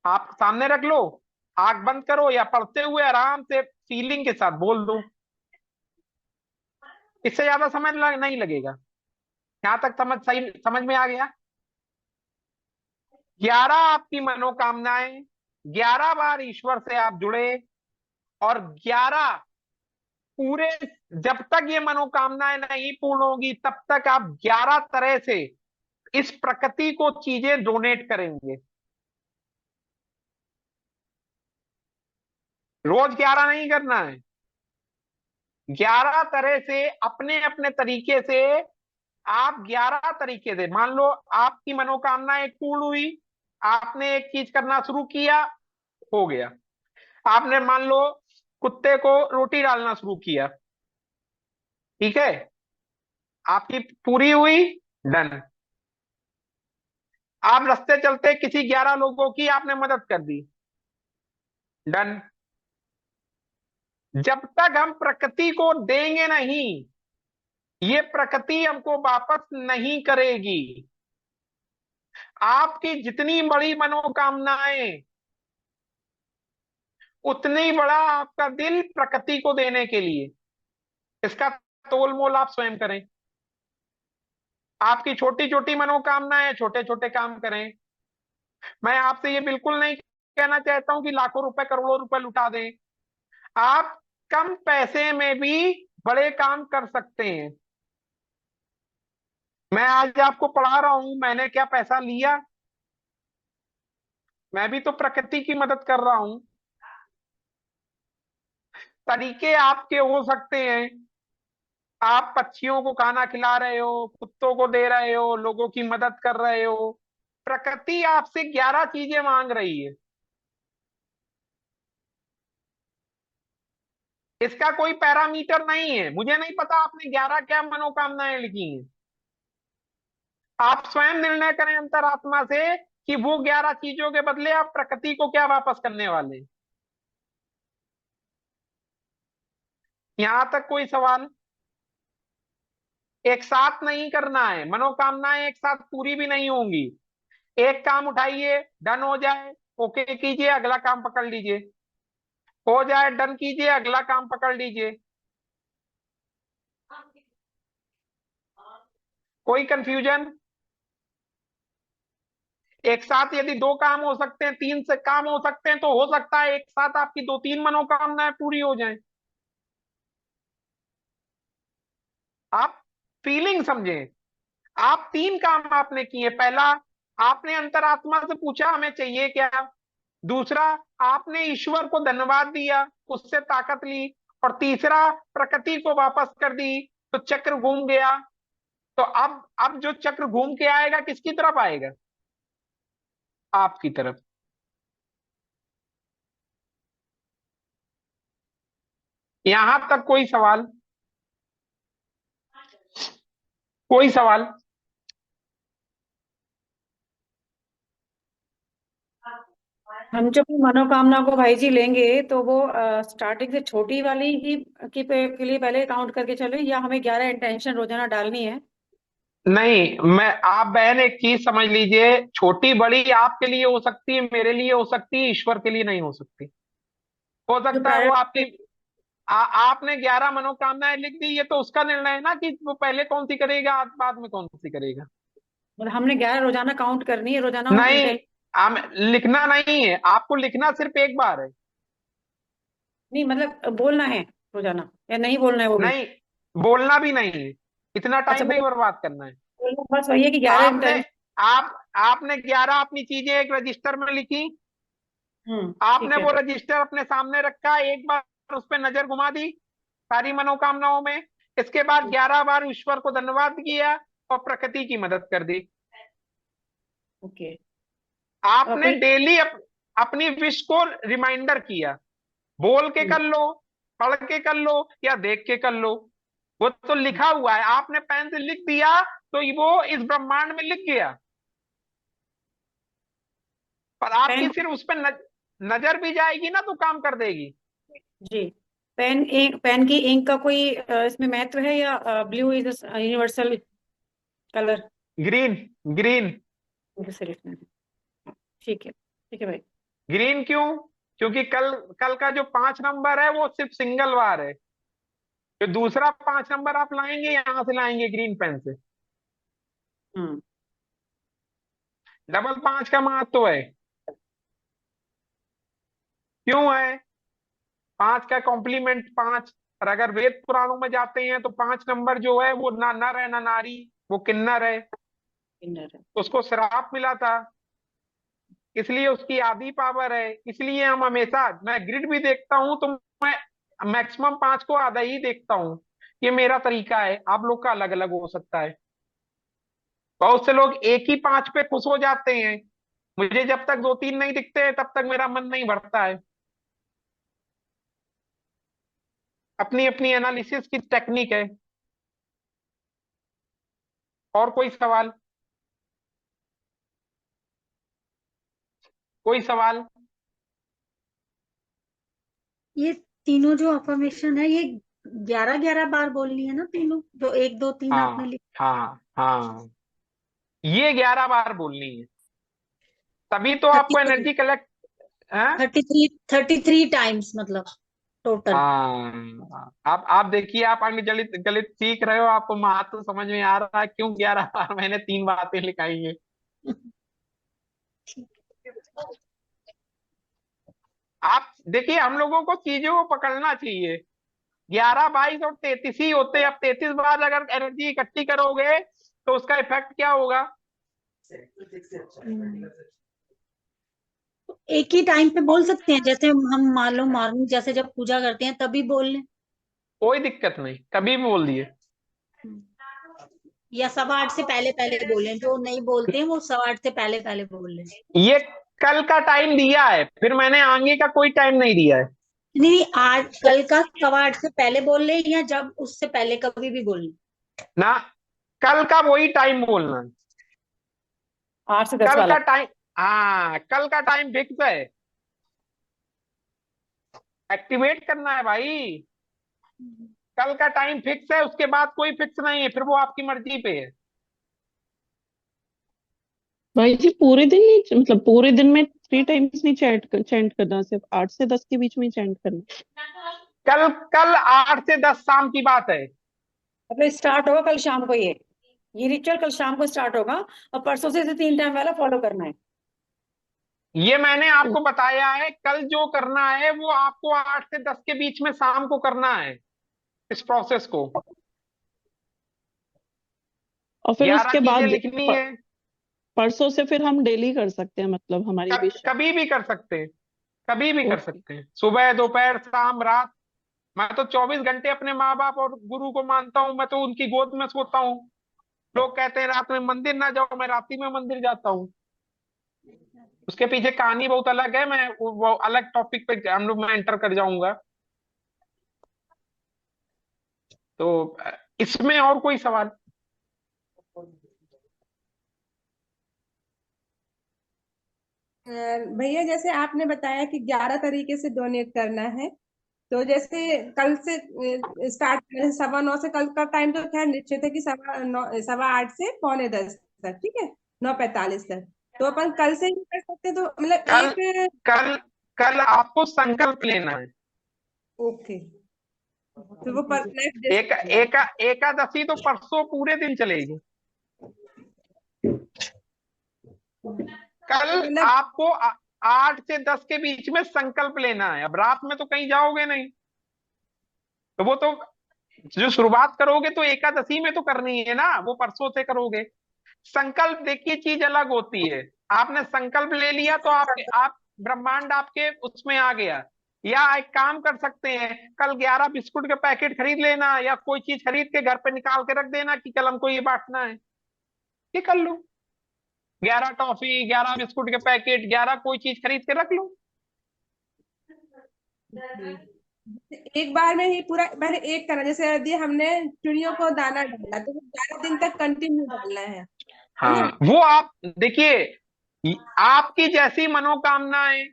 आप सामने रख लो, आंख बंद करो या पढ़ते हुए आराम से फीलिंग के साथ बोल दो। इससे ज्यादा समय नहीं लगेगा। यहां तक समझ में आ गया? 11 आपकी मनोकामनाएं, 11 बार ईश्वर से आप जुड़े, और 11 पूरे, जब तक ये मनोकामनाएं नहीं पूर्ण होगी तब तक आप 11 तरह से इस प्रकृति को चीजें डोनेट करेंगे। रोज 11 नहीं करना है, 11 तरह से अपने अपने तरीके से आप 11 तरीके से, मान लो आपकी मनोकामना एक पूर्ण हुई, आपने एक चीज करना शुरू किया, हो गया। आपने मान लो कुत्ते को रोटी डालना शुरू किया, ठीक है, आपकी पूरी हुई, डन। आप रास्ते चलते किसी 11 लोगों की आपने मदद कर दी, डन। जब तक हम प्रकृति को देंगे नहीं, ये प्रकृति हमको वापस नहीं करेगी। आपकी जितनी बड़ी मनोकामनाएं, उतनी बड़ा आपका दिल प्रकृति को देने के लिए। इसका तोल मोल आप स्वयं करें। आपकी छोटी छोटी मनोकामनाएं, छोटे छोटे काम करें। मैं आपसे ये बिल्कुल नहीं कहना चाहता हूं कि लाखों रुपए करोड़ों रुपए लुटा दें। आप कम पैसे में भी बड़े काम कर सकते हैं। मैं आज आपको पढ़ा रहा हूं, मैंने क्या पैसा लिया? मैं भी तो प्रकृति की मदद कर रहा हूं। तरीके आपके हो सकते हैं, आप पक्षियों को खाना खिला रहे हो, कुत्तों को दे रहे हो, लोगों की मदद कर रहे हो। प्रकृति आपसे 11 चीजें मांग रही है। इसका कोई पैरामीटर नहीं है। मुझे नहीं पता आपने 11 क्या मनोकामनाएं लिखी हैं। आप स्वयं निर्णय करें अंतरात्मा से कि वो 11 चीजों के बदले आप प्रकृति को क्या वापस करने वाले। यहां तक कोई सवाल? एक साथ नहीं करना है, मनोकामनाएं एक साथ पूरी भी नहीं होंगी। एक काम उठाइए, डन हो जाए, ओके कीजिए, अगला काम पकड़ लीजिए, हो जाए, डन कीजिए, अगला काम पकड़ लीजिए। कोई कंफ्यूजन? एक साथ यदि 2 काम हो सकते हैं, 3 से काम हो सकते हैं, तो हो सकता है एक साथ आपकी 2-3 मनोकामनाएं पूरी हो जाएं। आप फीलिंग समझें। आप 3 काम आपने किए। पहला, आपने अंतरात्मा से पूछा हमें चाहिए क्या। दूसरा, आपने ईश्वर को धन्यवाद दिया, उससे ताकत ली। और तीसरा, प्रकृति को वापस कर दी, तो चक्र घूम गया। तो अब जो चक्र घूम के आएगा किसकी तरफ आएगा? आपकी तरफ। यहां तक कोई सवाल? कोई सवाल? हम जब मनोकामना को भाई जी लेंगे तो वो स्टार्टिंग से छोटी वाली ही के लिए पहले काउंट करके चले, या हमें 11 इंटेंशन रोजाना डालनी है? नहीं, मैं आप बहन एक चीज समझ लीजिए, छोटी बड़ी आपके लिए हो सकती है, मेरे लिए हो सकती है, ईश्वर के लिए नहीं हो सकती। हो जो सकता है वो प्रायोरिटी, आपकी आपने 11 मनोकामनाएं लिख दी, ये तो उसका निर्णय है ना कि वो पहले कौन सी करेगा, बाद में कौन सी करेगा। मतलब हमने 11 रोजाना काउंट करनी है, रोजाना हम नहीं, इंटेल। हम लिखना नहीं है, आपको लिखना सिर्फ एक बार है। नहीं मतलब बोलना है रोजाना या नहीं बोलना है वो भी? नहीं, बोलना भी नहीं है, इतना अच्छा, टाइम नहीं बर्बाद करना है। बोलना बस वही है कि 11 आपने इंटेल। आपने 11 अपनी चीजें एक रजिस्टर में लिखी, आपने ठीक है। वो रजिस्टर अपने सामने रखा, एक बार उस पर नजर घुमा दी सारी मनोकामनाओं में, इसके बाद 11 बार ईश्वर को धन्यवाद किया और प्रकृति की मदद कर दी। ओके। आपने फिर डेली अपनी विश को रिमाइंडर किया, बोल के कर लो, पढ़ के कर लो, या देख के कर लो, वो तो लिखा हुआ है, आपने पेन से लिख दिया तो वो इस ब्रह्मांड में लिख गया। पर आपकी पेन। सिर्फ उस पर नजर भी जाएगी ना तो काम कर देगी। जी। पेन की इंक का कोई इसमें महत्व है या blue is universal colour? Green, green. ठीक है भाई। ग्रीन क्यों? क्योंकि कल कल का जो 5 नंबर है वो सिर्फ सिंगल बार है, जो दूसरा 5 नंबर आप लाएंगे यहां से लाएंगे ग्रीन पेन से। हम्म। डबल 5 का महत्व है। क्यों है? 5 का कॉम्प्लीमेंट 5। और अगर वेद पुराणों में जाते हैं तो 5 नंबर जो है वो ना नर है ना नारी, वो किन्नर है, इनर है। उसको श्राप मिला था, इसलिए उसकी आधी पावर है। इसलिए हम हमेशा, मैं ग्रिड भी देखता हूं तो मैं मैक्सिमम 5 को आधा ही देखता हूँ। ये मेरा तरीका है, आप लोग का अलग अलग हो सकता है। बहुत से लोग एक ही 5 पे खुश हो जाते हैं, मुझे जब तक 2 3 नहीं दिखते हैं तब तक मेरा मन नहीं भरता है। अपनी अपनी एनालिसिस की टेक्निक है। और कोई सवाल? कोई सवाल? ये तीनों जो अफर्मेशन है, ये 11-11 बार बोलनी है ना तीनों, जो 1 2 3 आपने हाँ, लिखी? हाँ, हाँ, ये 11 बार बोलनी है, तभी तो थर्टी आपको थ्री एनर्जी कलेक्ट है। 33 टाइम्स मतलब टोटल। हाँ, आप देखिए, आप अंग गणित गणित सीख रहे हो, आपको महत्व समझ में आ रहा है क्यों 11 बार मैंने 3 बातें लिखाई हैं। आप देखिए, हम लोगों को चीजों को पकड़ना चाहिए। 11 22 और 33 ही होते हैं। अब 33 बार अगर एनर्जी इकट्ठी करोगे तो उसका इफेक्ट क्या होगा? एक ही टाइम पे बोल सकते हैं, जैसे हम मान लो मॉर्निंग जैसे जब पूजा करते हैं तभी बोल लें, कोई दिक्कत नहीं, कभी भी बोल दिए। या 8:15 से पहले पहले बोलें, जो नहीं बोलते हैं वो 8:15 से पहले पहले बोल लें। ये कल का टाइम दिया है, फिर मैंने आगे का कोई टाइम नहीं दिया है नहीं, आज कल का 8:15 से पहले बोल लें या जब उससे पहले कभी भी बोल लें? ना। कल का वही टाइम बोलना है। 8 से 10 कल वाला। का टाइम, हाँ, कल का टाइम फिक्स है, एक्टिवेट करना है भाई। कल का टाइम फिक्स है, उसके बाद कोई फिक्स नहीं है, फिर वो आपकी मर्जी पे है। भाई जी पूरे दिन नहीं, मतलब पूरे दिन में 3 टाइम्स नहीं चैंट करना, सिर्फ 8 से 10 के बीच में ही चैंट करना। कल कल 8 से 10 शाम की बात है। मतलब स्टार्ट होगा कल शाम को, ये रिचुअल कल शाम को स्टार्ट होगा और परसों से 3 टाइम वाला फॉलो करना है। ये मैंने आपको बताया है, कल जो करना है वो आपको 8 से 10 के बीच में शाम को करना है, इस प्रोसेस को। और फिर 11 उसके चीजें बाद लिखनी है। परसों से फिर हम डेली कर सकते हैं, मतलब हमारी विश। कभी भी कर सकते हैं, कभी भी कर ओके। सकते हैं, सुबह दोपहर शाम रात। मैं तो 24 घंटे अपने माँ बाप और गुरु को मानता हूँ, मैं तो उनकी गोद में सोता हूँ। लोग कहते हैं रात में मंदिर ना जाओ, मैं रात्रि में मंदिर जाता हूँ। उसके पीछे कहानी बहुत अलग है, मैं वो अलग टॉपिक पे हम लोग मैं एंटर कर जाऊंगा। तो इसमें और कोई सवाल? भैया जैसे आपने बताया कि 11 तरीके से डोनेट करना है, तो जैसे कल से स्टार्ट, 9:15 से कल का टाइम तो खैर निश्चित है कि 8:15 से 9:45 तक, ठीक है, 9:45 तक। तो अपन कल से ही कर सकते हैं, तो मतलब कल एक। कल कल आपको संकल्प लेना है। ओके, तो वो पर नेक्स्ट एक एकादशी तो परसों पूरे दिन चलेगी। कल मतलब आपको 8 से 10 के बीच में संकल्प लेना है। अब रात में तो कहीं जाओगे नहीं, तो वो तो जो शुरुआत करोगे तो एकादशी में तो करनी है ना, वो परसों से करोगे। संकल्प देखिए चीज अलग होती है। आपने संकल्प ले लिया तो आप ब्रह्मांड आपके उसमें आ गया। या एक काम कर सकते हैं, कल 11 बिस्कुट के पैकेट खरीद लेना, या कोई चीज खरीद के घर पे निकाल के रख देना कि कल हमको ये बांटना है, ये कर लो। 11 टॉफी, 11 बिस्कुट के पैकेट, 11 कोई चीज खरीद के रख लो। एक बार में ही पूरा पहले एक करना, जैसे यदि हमने चिड़ियों को दाना डाला तो वो 11 दिन तक कंटिन्यू डालना है ना? हाँ, वो आप देखिए, आपकी जैसी मनोकामनाएं,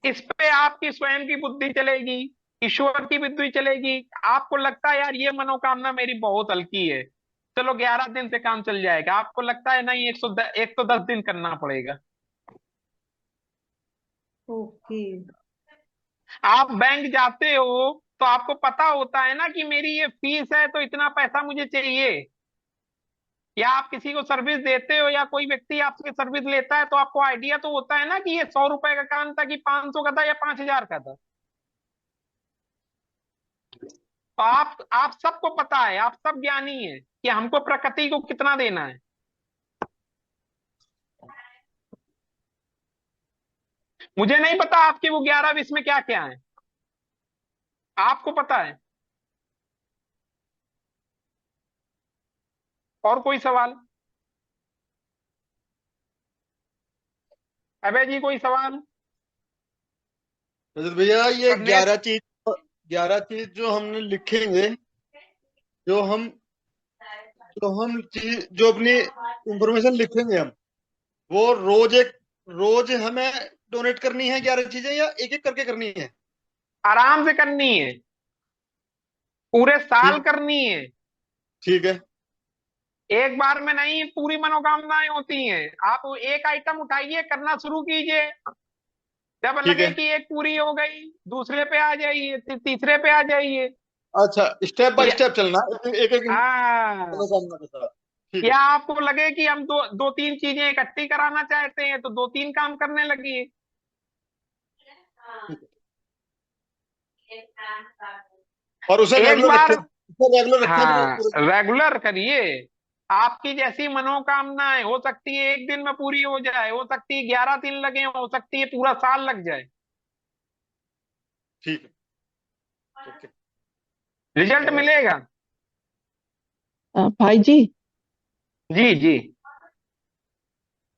इस पे आपकी स्वयं की बुद्धि चलेगी, ईश्वर की बुद्धि चलेगी। आपको लगता है यार ये मनोकामना मेरी बहुत हल्की है, चलो 11 दिन से काम चल जाएगा। आपको लगता है नहीं, 110 दिन करना पड़ेगा। ओके। आप बैंक जाते हो तो आपको पता होता है ना कि मेरी ये फीस है तो इतना पैसा मुझे चाहिए। या आप किसी को सर्विस देते हो, या कोई व्यक्ति आपसे सर्विस लेता है, तो आपको आइडिया तो होता है ना कि ये 100 रुपए का काम था कि 500 का था या 5,000 का था। तो आप सबको पता है, आप सब ज्ञानी है कि हमको प्रकृति को कितना देना है। मुझे नहीं पता आपके वो 11-20 में क्या क्या है, आपको पता है। और कोई सवाल? अबे जी कोई सवाल? रजत भैया, ये करने 11 चीज जो हमने लिखेंगे, जो हम जो अपनी इंफॉर्मेशन लिखेंगे हम, वो रोज हमें डोनेट करनी है 11 चीजें, या एक एक करके करनी है? आराम से करनी है, पूरे साल ठीक करनी है। ठीक है। एक बार में नहीं, पूरी मनोकामनाएं होती हैं। आप एक आइटम उठाइए, करना शुरू कीजिए। जब ठीक लगे है। कि एक पूरी हो गई, दूसरे पे आ जाइए, तीसरे पे आ जाइए। अच्छा, स्टेप बाय या स्टेप चलना, एक एक हाँ, मनोकामना के साथ। ठीक या है। आपको लगे कि हम दो दो तीन चीजें इकट्ठी कराना चाहते हैं, तो 2-3 काम करने लगिए। ठीक है। और उसे एक रेगुलर बार, रखें, उसे रेगुलर रखें हाँ, पूरे दिन। रेगुलर करिए। आपकी जैसी मनोकामनाएं, हो सकती है एक दिन में पूरी हो जाए, हो सकती है 11 दिन लगे, हो सकती है पूरा साल लग जाए। ठीक है। ओके। रिजल्ट मिलेगा। भाई जी, जी जी।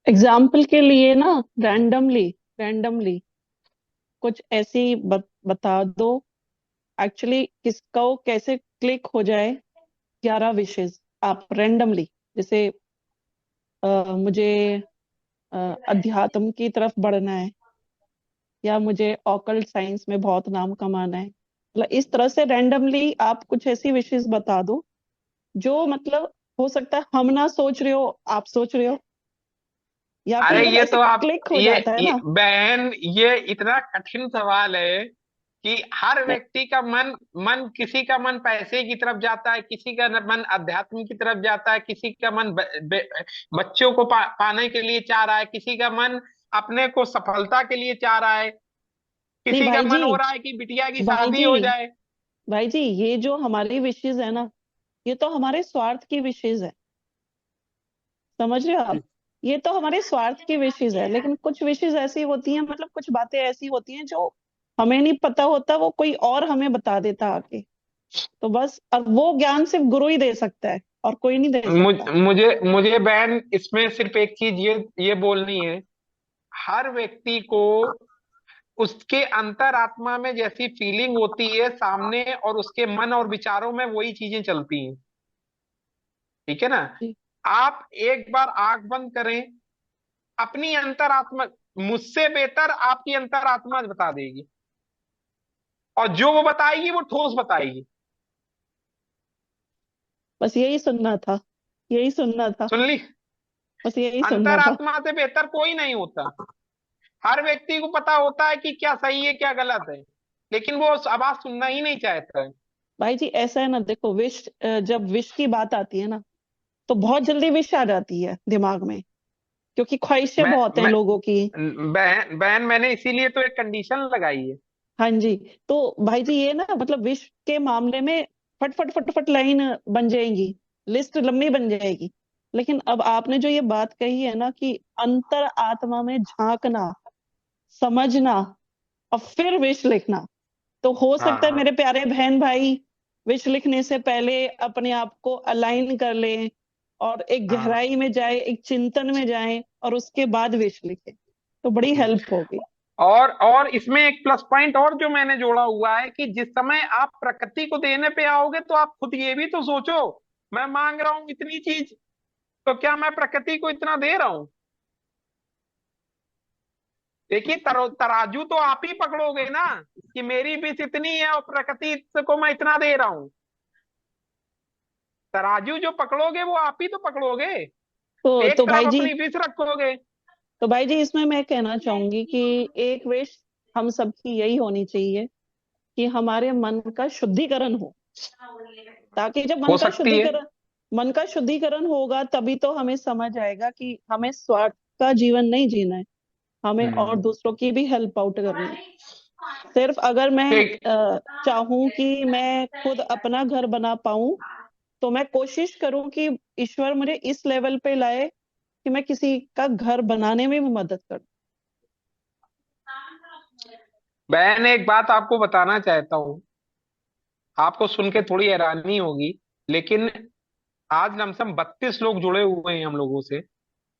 एग्जाम्पल के लिए ना, रैंडमली रैंडमली कुछ ऐसी बता दो, एक्चुअली किसको कैसे क्लिक हो जाए 11 विशेष। आप रैंडमली, जैसे मुझे अध्यात्म की तरफ बढ़ना है, या मुझे ऑकल्ट साइंस में बहुत नाम कमाना है, मतलब इस तरह से रैंडमली आप कुछ ऐसी विशेष बता दो जो मतलब हो सकता है हम ना सोच रहे हो, आप सोच रहे हो, या फिर अरे मतलब ये ऐसे तो आप, क्लिक हो जाता है ना। बहन, ये इतना कठिन सवाल है कि हर व्यक्ति का मन मन किसी का मन पैसे की तरफ जाता है, किसी का मन अध्यात्म की तरफ जाता है, किसी का मन बच्चों को पाने के लिए चाह रहा है, किसी का मन अपने को सफलता के लिए चाह रहा है, नहीं किसी का भाई जी, मन हो रहा है कि बिटिया की भाई शादी जी, हो जाए। भाई जी, ये जो हमारी विशेष है ना, ये तो हमारे स्वार्थ की विशेष है, समझ रहे हो आप? ठीक। ये तो हमारे स्वार्थ की विशेष है, लेकिन कुछ विशेष ऐसी होती हैं, मतलब कुछ बातें ऐसी होती हैं जो हमें नहीं पता होता, वो कोई और हमें बता देता आके। तो बस, अब वो ज्ञान सिर्फ गुरु ही दे सकता है, और कोई नहीं दे सकता। मुझे मुझे बहन इसमें सिर्फ एक चीज ये बोलनी है। हर व्यक्ति को उसके अंतरात्मा में जैसी फीलिंग होती है सामने, और उसके मन और विचारों में वही चीजें चलती हैं। ठीक है ना? जी। आप एक बार आंख बंद करें, अपनी अंतरात्मा मुझसे बेहतर आपकी अंतरात्मा बता देगी। और जो वो बताएगी वो ठोस बताएगी। बस यही सुनना था, यही सुनना था, सुन ली? बस यही सुनना था। अंतरात्मा से बेहतर कोई नहीं होता। हर व्यक्ति को पता होता है कि क्या सही है क्या गलत है, लेकिन वो उस आवाज सुनना ही नहीं चाहता है। भाई जी ऐसा है ना, देखो विश, जब विश की बात आती है ना, तो बहुत जल्दी विश आ जाती है दिमाग में, क्योंकि ख्वाहिशें मैं बहुत हैं मैं लोगों की। बहन बहन मैंने इसीलिए तो एक कंडीशन लगाई है। हाँ जी। तो भाई जी ये ना मतलब विश के मामले में फट फट फट फट लाइन बन जाएगी, लिस्ट लंबी बन जाएगी। लेकिन अब आपने जो ये बात कही है ना कि अंतर आत्मा में झांकना, समझना और फिर विश लिखना, तो हो हाँ सकता है हाँ। मेरे प्यारे बहन भाई विश लिखने से पहले अपने आप को अलाइन कर लें और एक हाँ। गहराई में जाए, एक चिंतन में जाएं और उसके बाद विश लिखें, तो बड़ी हेल्प होगी। और इसमें एक प्लस पॉइंट और जो मैंने जोड़ा हुआ है कि जिस समय आप प्रकृति को देने पे आओगे तो आप खुद ये भी तो सोचो, मैं मांग रहा हूं इतनी चीज, तो क्या मैं प्रकृति को इतना दे रहा हूं? देखिए, तराजू तो आप ही पकड़ोगे ना कि मेरी बीस इतनी है और प्रकृति को मैं इतना दे रहा हूं। तराजू जो पकड़ोगे वो आप ही तो पकड़ोगे। एक तो तरफ भाई जी, अपनी बीस रखोगे। तो भाई जी इसमें मैं कहना चाहूंगी कि एक विश हम सबकी यही होनी चाहिए कि हमारे मन का शुद्धिकरण हो, ताकि जब हो सकती है। मन का शुद्धिकरण होगा तभी तो हमें समझ आएगा कि हमें स्वार्थ का जीवन नहीं जीना है, हमें और हम्म। दूसरों की भी हेल्प आउट करनी है। सिर्फ अगर मैं ठीक। चाहूं कि मैं खुद अपना घर बना पाऊं, तो मैं कोशिश करूं कि ईश्वर मुझे इस लेवल पे लाए कि मैं किसी का घर बनाने में भी मदद करूं। बहन एक बात आपको बताना चाहता हूँ, आपको सुन के थोड़ी हैरानी होगी, लेकिन आज लमसम 32 लोग जुड़े हुए हैं हम लोगों से।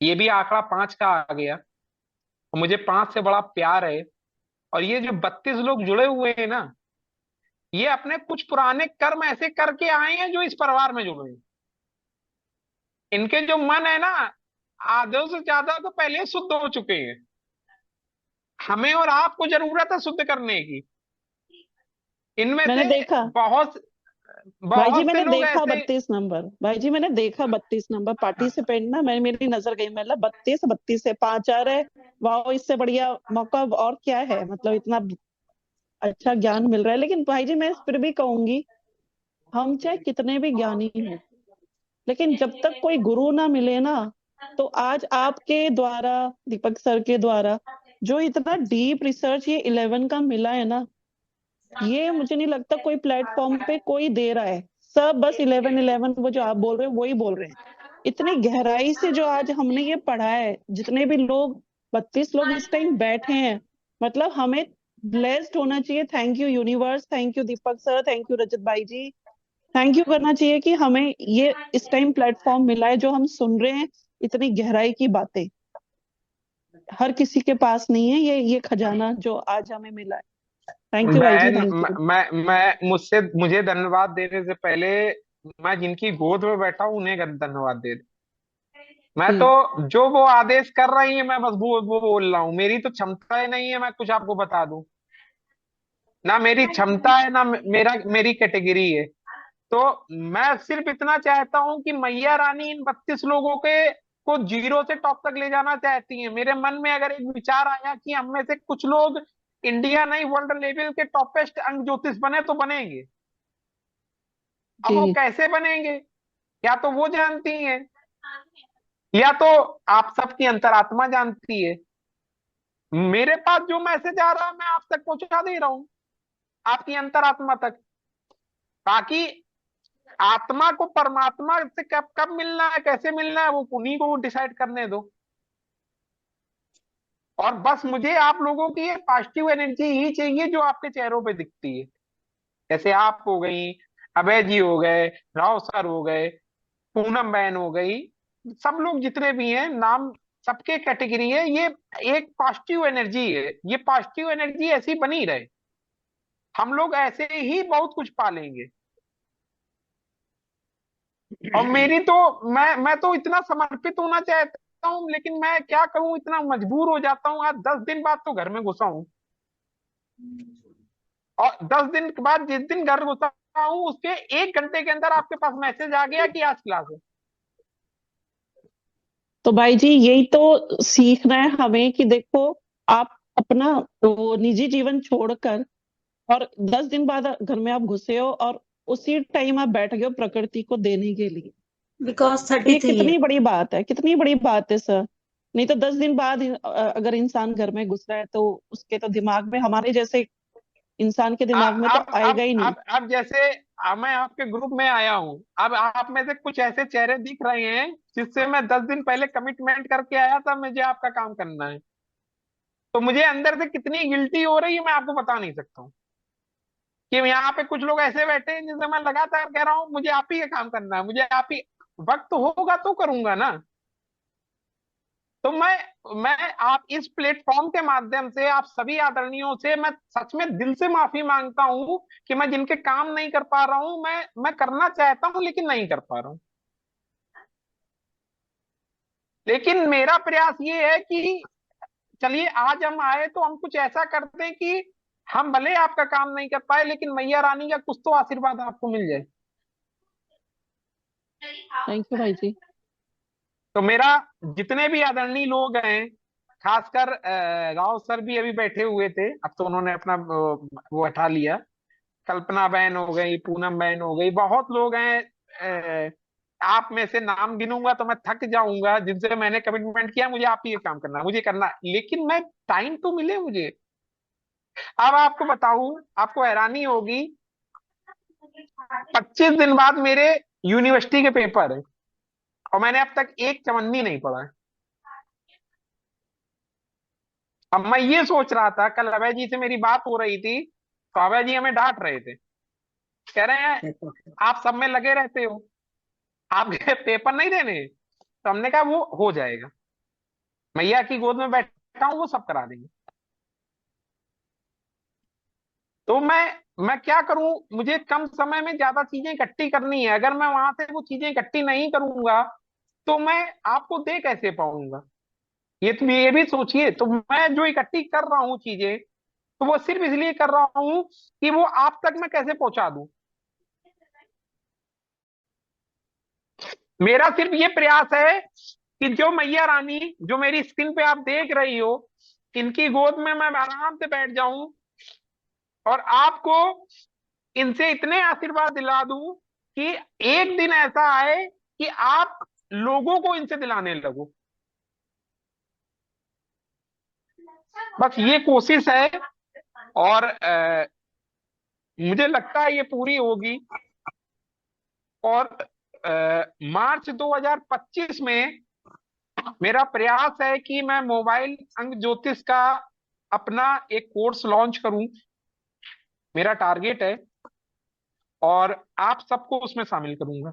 ये भी आंकड़ा 5 का आ गया, और मुझे 5 से बड़ा प्यार है। और ये जो 32 लोग जुड़े हुए हैं ना, ये अपने कुछ पुराने कर्म ऐसे करके आए हैं जो इस परिवार में जुड़े हैं। इनके जो मन है ना, आधे से ज्यादा तो पहले ही शुद्ध हो चुके हैं। हमें और आपको जरूरत है शुद्ध करने की। इनमें मैंने से देखा, बहुत भाई जी बहुत से मैंने लोग देखा ऐसे। 32 नंबर, भाई जी मैंने देखा 32 नंबर पार्टिसिपेंट ना, मैं मेरी नजर गई, मतलब 32 32 से 5 आ रहे। वाह, इससे बढ़िया मौका और क्या है, मतलब इतना अच्छा ज्ञान मिल रहा है। लेकिन भाई जी मैं फिर भी कहूंगी, हम चाहे कितने भी ज्ञानी हों, लेकिन जब तक कोई गुरु ना मिले ना, तो आज आपके द्वारा, दीपक सर के द्वारा जो इतना डीप रिसर्च ये 11 का मिला है ना, ये मुझे नहीं लगता कोई प्लेटफॉर्म पे कोई दे रहा है। सब बस 11 11 वो जो आप बोल रहे हो वही बोल रहे हैं। इतनी गहराई से जो आज हमने ये पढ़ा है, जितने भी लोग, 32 लोग इस टाइम बैठे हैं, मतलब हमें ब्लेस्ड होना चाहिए। Thank you universe, thank you Deepak sir, thank you Rajat भाई जी, थैंक यू करना चाहिए कि हमें ये इस टाइम प्लेटफॉर्म मिला है, जो हम सुन रहे हैं इतनी गहराई की बातें। हर किसी के पास नहीं है ये खजाना जो आज हमें मिला है। थैंक यू भाई जी, बहन, थैंक यू। मुझे धन्यवाद देने से पहले, मैं जिनकी गोद में बैठा हूं उन्हें धन्यवाद दे दूं। मैं तो, जी जो वो आदेश कर रही है मैं बस वो बोल रहा हूँ। मेरी तो क्षमता ही नहीं है मैं कुछ आपको बता दूं। ना मेरी क्षमता है ना मेरी कैटेगरी है। तो मैं सिर्फ इतना चाहता हूं कि मैया रानी इन 32 लोगों के को जीरो से टॉप तक ले जाना चाहती हैं। मेरे मन में अगर एक विचार आया कि हम में से कुछ लोग इंडिया नहीं वर्ल्ड लेवल के टॉपेस्ट अंग ज्योतिष बने तो बनेंगे। अब वो जी कैसे बनेंगे, या तो वो जानती हैं, या तो आप सबकी अंतरात्मा जानती है। मेरे पास जो मैसेज आ रहा है मैं आप तक पहुंचा दे रहा हूं, आपकी अंतरात्मा तक, ताकि आत्मा को परमात्मा से कब कब मिलना है कैसे मिलना है वो उन्हीं को डिसाइड करने दो। और बस मुझे आप लोगों की ये पॉजिटिव एनर्जी ही चाहिए जो आपके चेहरों पे दिखती है। जैसे आप हो गई, अभय जी हो गए, राव सर हो गए, पूनम बहन हो गई, सब लोग जितने भी हैं नाम, सबके कैटेगरी है ये। एक पॉजिटिव एनर्जी है, ये पॉजिटिव एनर्जी ऐसी बनी रहे, हम लोग ऐसे ही बहुत कुछ पालेंगे। और मेरी तो, मैं तो इतना समर्पित होना चाहता हूँ, लेकिन मैं क्या करूं, इतना मजबूर हो जाता हूँ। आज 10 दिन बाद तो घर में घुसा हूं। और 10 दिन के बाद जिस दिन घर घुसा हूँ उसके 1 घंटे के अंदर आपके पास मैसेज आ गया कि आज क्लास है। तो भाई जी यही तो सीखना है हमें कि देखो, आप अपना वो निजी जीवन छोड़कर और 10 दिन बाद घर में आप घुसे हो और उसी टाइम आप बैठ गए हो प्रकृति को देने के लिए। बिकॉज तो ये 33 है। कितनी बड़ी बात है, कितनी बड़ी बात है सर। नहीं तो 10 दिन बाद अगर इंसान घर में घुस रहा है तो उसके तो दिमाग में, हमारे जैसे इंसान के दिमाग में तो अब आएगा ही नहीं। अब जैसे मैं आपके ग्रुप में आया हूँ, अब आप में से कुछ ऐसे चेहरे दिख रहे हैं जिससे मैं 10 दिन पहले कमिटमेंट करके आया था मुझे आपका काम करना है। तो मुझे अंदर से कितनी गिल्टी हो रही है मैं आपको बता नहीं सकता हूँ। कि यहाँ पे कुछ लोग ऐसे बैठे हैं जिनसे मैं लगातार कह रहा हूँ मुझे आप ही का काम करना है, मुझे आप ही, वक्त होगा तो करूंगा ना। तो मैं आप इस प्लेटफॉर्म के माध्यम से आप सभी आदरणीयों से मैं सच में दिल से माफी मांगता हूं कि मैं जिनके काम नहीं कर पा रहा हूं, मैं करना चाहता हूं लेकिन नहीं कर पा रहा हूं। लेकिन मेरा प्रयास ये है कि चलिए आज हम आए तो हम कुछ ऐसा करते हैं कि हम भले आपका काम नहीं कर पाए लेकिन मैया रानी का कुछ तो आशीर्वाद आपको मिल जाए। थैंक यू भाई जी। तो मेरा जितने भी आदरणीय लोग हैं, खासकर राव सर भी अभी बैठे हुए थे, अब तो उन्होंने अपना वो हटा लिया। कल्पना बहन हो गई, पूनम बहन हो गई, बहुत लोग हैं। आप में से नाम गिनूंगा तो मैं थक जाऊंगा जिनसे मैंने कमिटमेंट किया मुझे आप ही ये काम करना है, मुझे करना है। लेकिन मैं टाइम तो मिले मुझे। अब आपको बताऊं, आपको हैरानी होगी, 25 दिन बाद मेरे यूनिवर्सिटी के पेपर है और मैंने अब तक एक चवन्नी नहीं पढ़ा है। अब मैं ये सोच रहा था, कल अभय जी से मेरी बात हो रही थी तो अभय जी हमें डांट रहे थे, कह रहे हैं आप सब में लगे रहते हो, आप पेपर नहीं देने। तो हमने कहा वो हो जाएगा, मैया की गोद में बैठा हूं वो सब करा देंगे। तो मैं क्या करूं, मुझे कम समय में ज्यादा चीजें इकट्ठी करनी है। अगर मैं वहां से वो चीजें इकट्ठी नहीं करूंगा तो मैं आपको दे कैसे पाऊंगा। ये भी सोचिए। तो मैं जो इकट्ठी कर रहा हूँ चीजें, तो वो सिर्फ इसलिए कर रहा हूं कि वो आप तक मैं कैसे पहुंचा दूं। मेरा सिर्फ ये प्रयास है कि जो मैया रानी जो मेरी स्क्रीन पे आप देख रही हो, इनकी गोद में मैं आराम से बैठ जाऊं और आपको इनसे इतने आशीर्वाद दिला दूं कि एक दिन ऐसा आए कि आप लोगों को इनसे दिलाने लगो। बस ये कोशिश है और मुझे लगता है ये पूरी होगी। और मार्च 2025 में मेरा प्रयास है कि मैं मोबाइल अंक ज्योतिष का अपना एक कोर्स लॉन्च करूं, मेरा टारगेट है, और आप सबको उसमें शामिल करूंगा।